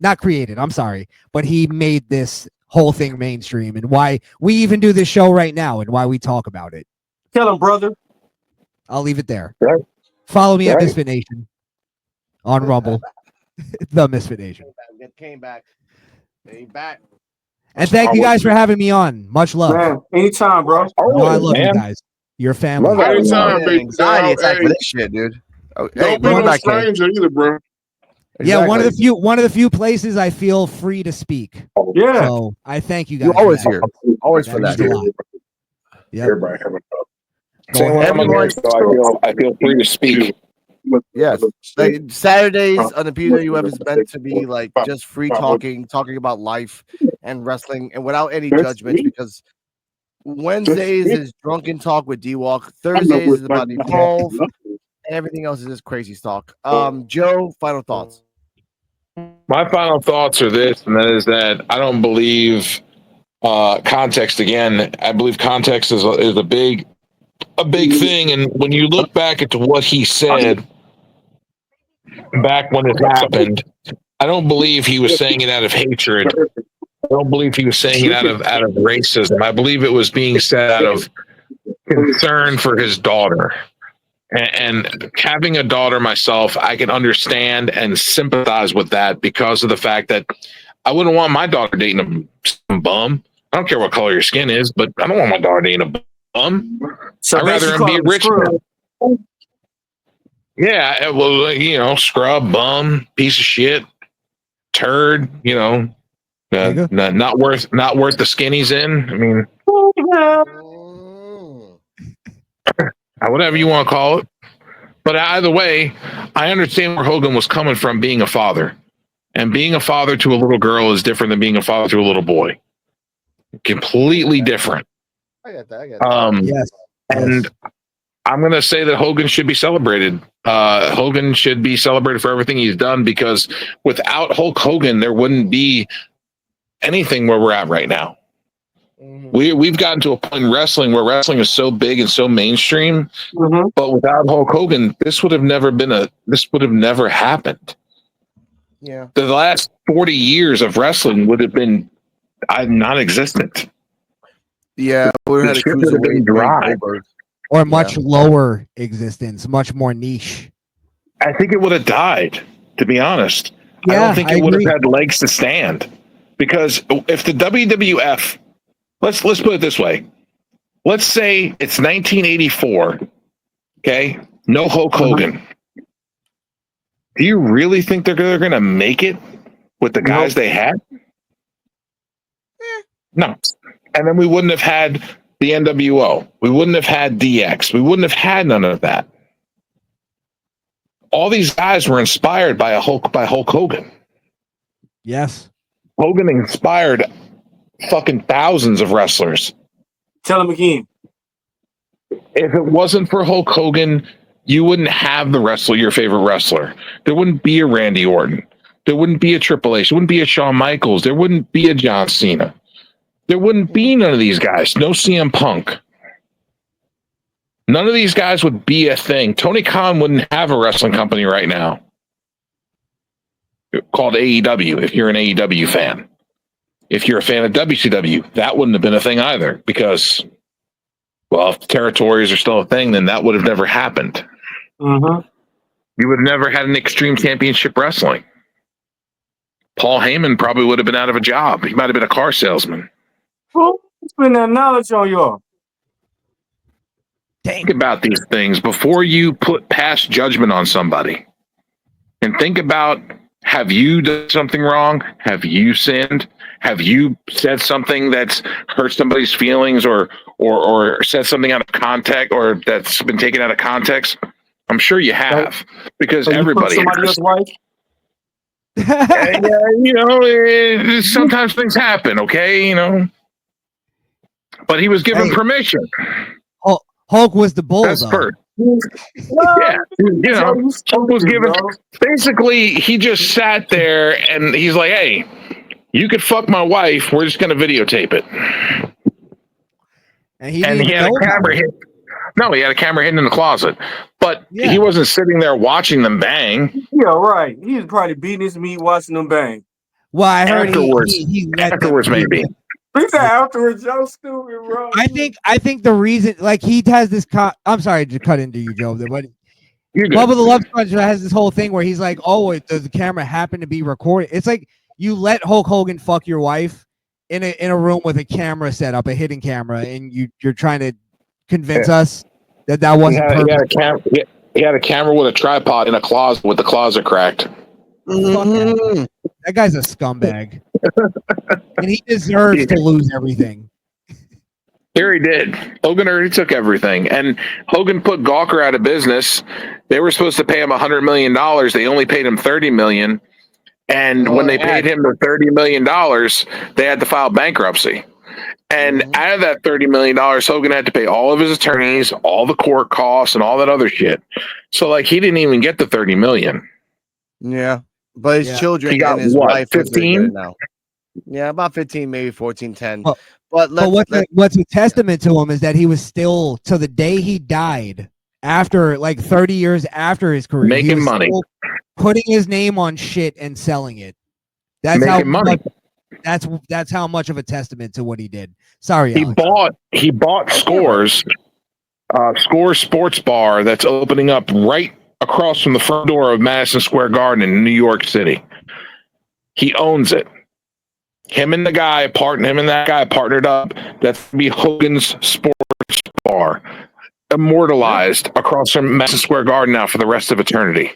but he made this whole thing mainstream and why we even do this show right now and why we talk about it. Tell him, brother. I'll leave it there. Right. Follow me at Right. Misfit Nation on Rumble. The Misfit Nation. Came back. Came back. And thank you guys for having me on. Much love. Man, anytime, bro. No, I love you guys. Your family. Anytime, big Anxiety dog. attack Hey, for this shit, dude. Oh, hey, don't be bring it no back, Kenny. stranger either, bro. Yeah, one Exactly. of the few places I feel free to speak. Yeah. So I thank you guys. You're always for here. Always for that that. means a lot. Yep. Everybody have a Go Same when ahead. I'm on here, so I feel free to speak. Yes. Like, Saturdays on the P.U.W.F is meant to be like just free talking about life and wrestling and without any judgments because Wednesdays is drunken talk with D-Walk. Thursdays is about Evolve. And everything else is just crazy talk. Joe, final thoughts. My final thoughts are this, and that is that I don't believe context again. I believe context is a big thing. And when you look back at what he said back when it happened, I don't believe he was saying it out of hatred. I don't believe he was saying it out of racism. I believe it was being said out of concern for his daughter. And having a daughter myself, I can understand and sympathize with that because of the fact that I wouldn't want my daughter dating a bum. I don't care what color your skin is, but I don't want my daughter dating a bum. So I'd rather him be a rich man. Yeah, well, you know, scrub, bum, piece of shit, turd, you know, not worth the skin he's in. I mean, whatever you want to call it. But either way, I understand where Hogan was coming from being a father. And being a father to a little girl is different than being a father to a little boy. Completely different. I get that. Yes. And I'm going to say that Hogan should be celebrated. Hogan should be celebrated for everything he's done because without Hulk Hogan, there wouldn't be anything where we're at right now. We've gotten to a point in wrestling where wrestling is so big and so mainstream, but without Hulk Hogan, this would have never happened. Yeah. The last 40 years of wrestling would have been non-existent. Yeah, we had a cruiserweight dry. Or much lower existence, much more niche. I think it would have died, to be honest. I don't think it would have had legs to stand. Because if the WWF, let's put it this way. Let's say it's 1984. Okay? No Hulk Hogan. Do you really think they're going to make it with the guys they had? No. And then we wouldn't have had the NWO. We wouldn't have had DX. We wouldn't have had none of that. All these guys were inspired by Hulk Hogan. Yes. Hogan inspired fucking thousands of wrestlers. Tell him again. If it wasn't for Hulk Hogan, you wouldn't have your favorite wrestler. There wouldn't be a Randy Orton. There wouldn't be a Triple H. There wouldn't be a Shawn Michaels. There wouldn't be a John Cena. There wouldn't be none of these guys. No CM Punk. None of these guys would be a thing. Tony Khan wouldn't have a wrestling company right now called AEW, if you're an AEW fan. If you're a fan of WCW, that wouldn't have been a thing either because, well, if territories are still a thing, then that would have never happened. Mm-hmm. You would have never had an Extreme Championship Wrestling. Paul Heyman probably would have been out of a job. He might have been a car salesman. Who spend that knowledge on y'all? Think about these things before you pass judgment on somebody. And think about, have you done something wrong? Have you sinned? Have you said something that's hurt somebody's feelings or said something out of context or that's been taken out of context? I'm sure you have, because everybody has. Sometimes things happen, okay, But he was given permission. Hulk was the bull, though. Yeah, Hulk was given. Basically, he just sat there and he's like, "Hey, you could fuck my wife. We're just going to videotape it." And he had a camera hidden. No, he had a camera hidden in the closet, but he wasn't sitting there watching them bang. Yeah, right. He was probably beating his meat, watching them bang. Well, I heard afterwards. Afterwards, maybe. He said afterwards, y'all stupid, bro. I think the reason, like, he has this. I'm sorry to cut into you, Joe, but Bubba the Love Sponge has this whole thing where he's like, "Oh, does the camera happen to be recorded?" It's like you let Hulk Hogan fuck your wife in a room with a camera set up, a hidden camera, and you're trying to convince us that wasn't perfect. He had a camera with a tripod in a closet with the closet cracked. Mm-hmm. That guy's a scumbag. And he deserves to lose everything. Here he did. Hogan already took everything. And Hogan put Gawker out of business. They were supposed to pay him $100 million. They only paid him $30 million. And when they paid him the $30 million, they had to file bankruptcy. And out of that $30 million, Hogan had to pay all of his attorneys, all the court costs, and all that other shit. So, like, he didn't even get the $30 million. Yeah. But his children got and his what, wife 15 now. Yeah, about 15, maybe 14, 10. But But what's a testament to him is that he was still, to the day he died, after like 30 years after his career, making money, putting his name on shit and selling it. That's making how money. That's how much of a testament to what he did. Sorry, he Alex. bought Scores Sports Bar that's opening up right across from the front door of Madison Square Garden in New York City. He owns it. Him and that guy partnered up. That's to be Hogan's Sports Bar, immortalized across from Madison Square Garden now for the rest of eternity.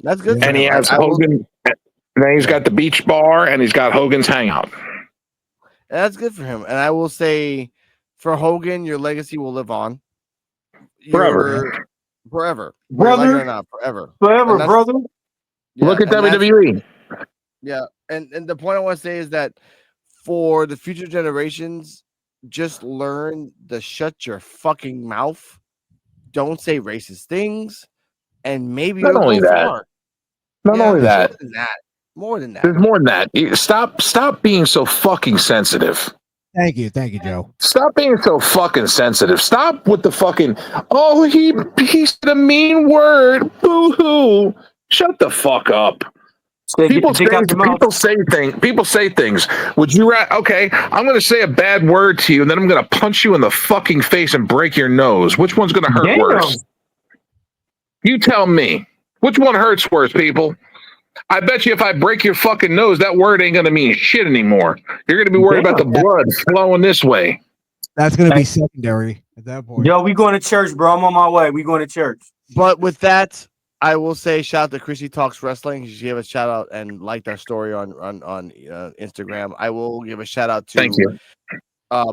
That's good. And he has Hogan. And then he's got the beach bar, and he's got Hogan's Hangout. That's good for him. And I will say, for Hogan, your legacy will live on Forever. Brother. Forever, brother. Yeah, look at WWE. Yeah, and the point I want to say is that for the future generations, just learn to shut your fucking mouth. Don't say racist things, and maybe Not only that. Far. Not only that. More than that. There's more than that. Stop being so fucking sensitive. Thank you, Joe. Stop being so fucking sensitive. Stop with the fucking, he said a mean word. Boo hoo. Shut the fuck up. People say things. Would you okay, I'm going to say a bad word to you, and then I'm going to punch you in the fucking face and break your nose. Which one's going to hurt worse? You tell me. Which one hurts worse, people? I bet you if I break your fucking nose, that word ain't going to mean shit anymore. You're going to be worried about the blood flowing this way. That's going to be secondary at that point. Yo, we going to church, bro. I'm on my way. We going to church. But with that, I will say shout out to Chrissy Talks Wrestling. She gave a shout out and liked our story on Instagram. I will give a shout out to Thank you.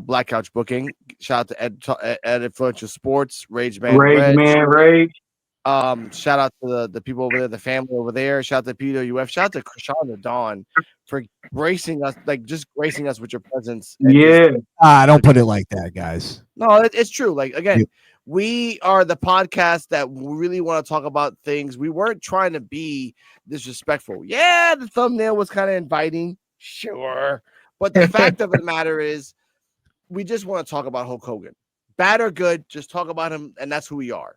Black Couch Booking. Shout out to Ed Influential Sports, Rage Rage. Shout out to the people over there, the family over there. Shout out to P.U.W.F. Shout out to Krishan the Dawn for gracing us with your presence. Yeah. Don't put it like that, guys. No, it's true. Like, again, we are the podcast that really want to talk about things. We weren't trying to be disrespectful. Yeah, the thumbnail was kind of inviting. Sure. But the fact of the matter is, we just want to talk about Hulk Hogan. Bad or good, just talk about him, and that's who we are.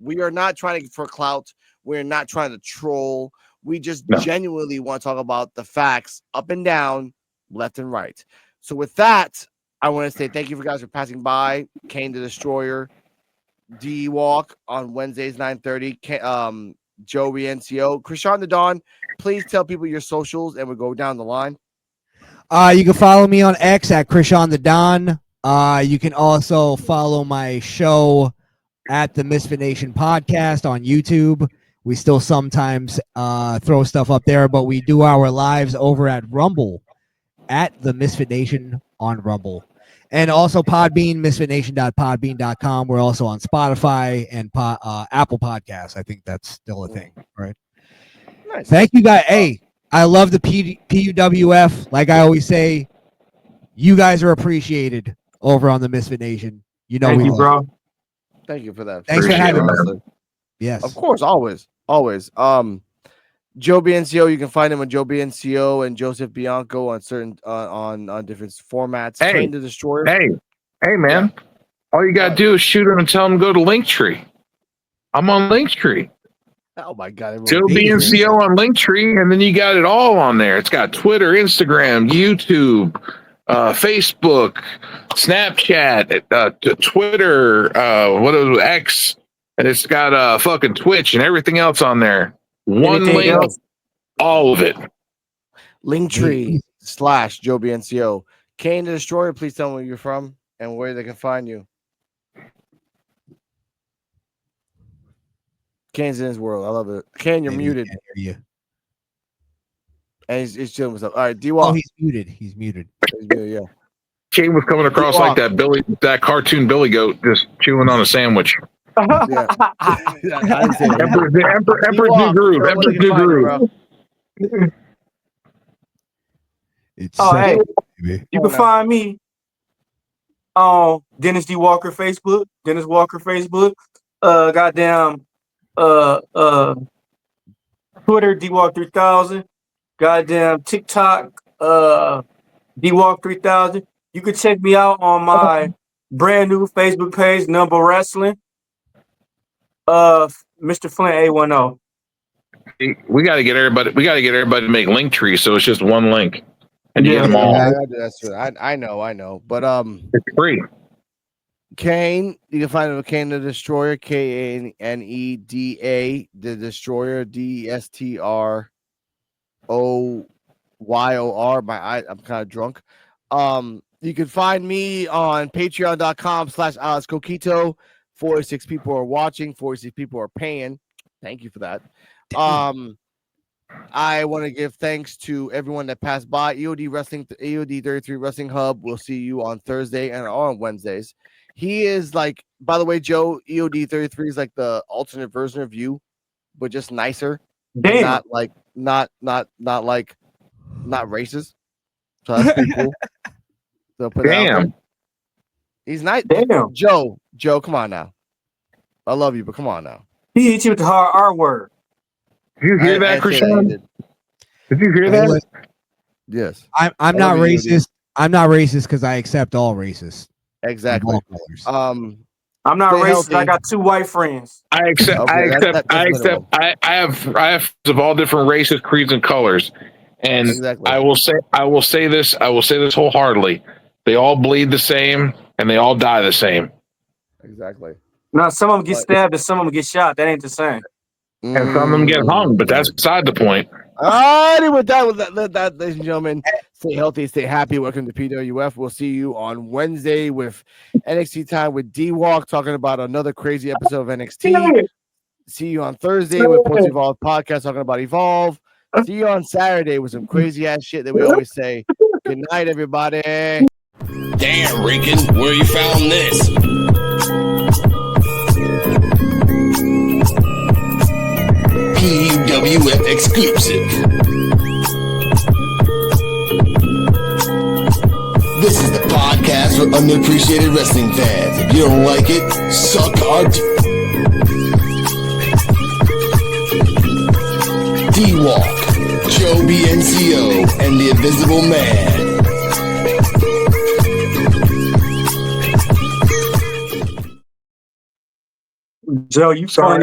We are not trying for clout. We're not trying to troll. We just genuinely want to talk about the facts up and down, left and right. So with that, I want to say thank you for guys for passing by. Kane the Destroyer, D Walk on Wednesdays 9:30. Joey NCO, Krishan the Dawn. Please tell people your socials, and we'll go down the line. You can follow me on X at Krishan the Don. You can also follow my show at the Misfit Nation podcast on YouTube. We still sometimes throw stuff up there, but we do our lives over at Rumble at the Misfit Nation on Rumble. And also Podbean, misfitnation.podbean.com. We're also on Spotify and Apple Podcasts. I think that's still a thing, right? Nice. Thank you, guys. Hey, I love the P.U.W.F. Like I always say, you guys are appreciated over on the Misfit Nation. You know, Thank you, bro. Thank you for that. Thanks for having us. Yes, of course, always. Joe BNCO, you can find him on Joe BNCO and Joseph Bianco on certain on different formats. Hey, Kane the Destroyer. Hey, man! All you gotta do is shoot him and tell him to go to Linktree. I'm on Linktree. Oh my God! Joe BNCO on Linktree, and then you got it all on there. It's got Twitter, Instagram, YouTube, Facebook, Snapchat, Twitter, what is it, X, and it's got fucking Twitch and everything else on there. One link, all of it. Linktree / Joe BNCO. Kane the Destroyer, please tell me where you're from and where they can find you. Kane's in his world. I love it. Kane, you're muted. Can't hear you. And he's chilling with stuff. All right, D-Walk. Oh, he's muted. He's muted. Yeah. Kane was coming across like that cartoon Billy Goat just chewing on a sandwich. Yeah. Emperor's New Groove. Emperor's New Groove. Hey, you can find me on Dennis D. Walker Facebook. Dennis Walker Facebook. Goddamn. Twitter D Walk 3000. Goddamn TikTok. D Walk 3000. You can check me out on my brand new Facebook page, Number Wrestling. Mr. Flint A10. We got to get everybody. We got to get everybody to make Linktree, so it's just one link, and you get them all. That's right. I know. But it's free. Kane, you can find him at Kane the Destroyer, KANEDA, the Destroyer, DESTROYOR. I'm kind of drunk. You can find me on patreon.com/Alex Coquito. 46 people are watching, 46 people are paying. Thank you for that. I want to give thanks to everyone that passed by. EOD 33 Wrestling Hub. We'll see you on Thursday and on Wednesdays. He is like, by the way, Joe, EOD 33 is like the alternate version of you, but just nicer. Damn. Not racist. So that's pretty cool. So put Damn. He's nice. Damn. Joe, come on now. I love you, but come on now. He hit you with the hard R word. Did you hear that, Krishan? Did you hear that? Yes. I'm not racist. I'm not racist because I accept all racists. Exactly. I'm not racist. Healthy. I got 2 white friends. I accept. I have friends of all different races, creeds, and colors, and I will say this wholeheartedly. They all bleed the same, and they all die the same. Exactly. Now, some of them get stabbed, and some of them get shot. That ain't the same. And some of them get hung, but that's beside the point. All right, with that, ladies and gentlemen, stay healthy, stay happy. Welcome to P.W.F. We'll see you on Wednesday with NXT Time with D-Walk, talking about another crazy episode of NXT. See you on Thursday with Post Evolve Podcast, talking about Evolve. See you on Saturday with some crazy ass shit that we always say. Good night, everybody. Damn, Rican, where you found this? P.U.W.F exclusive. This is the podcast for underappreciated wrestling fans. If you don't like it, suck our D-Walk, Joe BNCO, and the Invisible Man. Joe, you funny.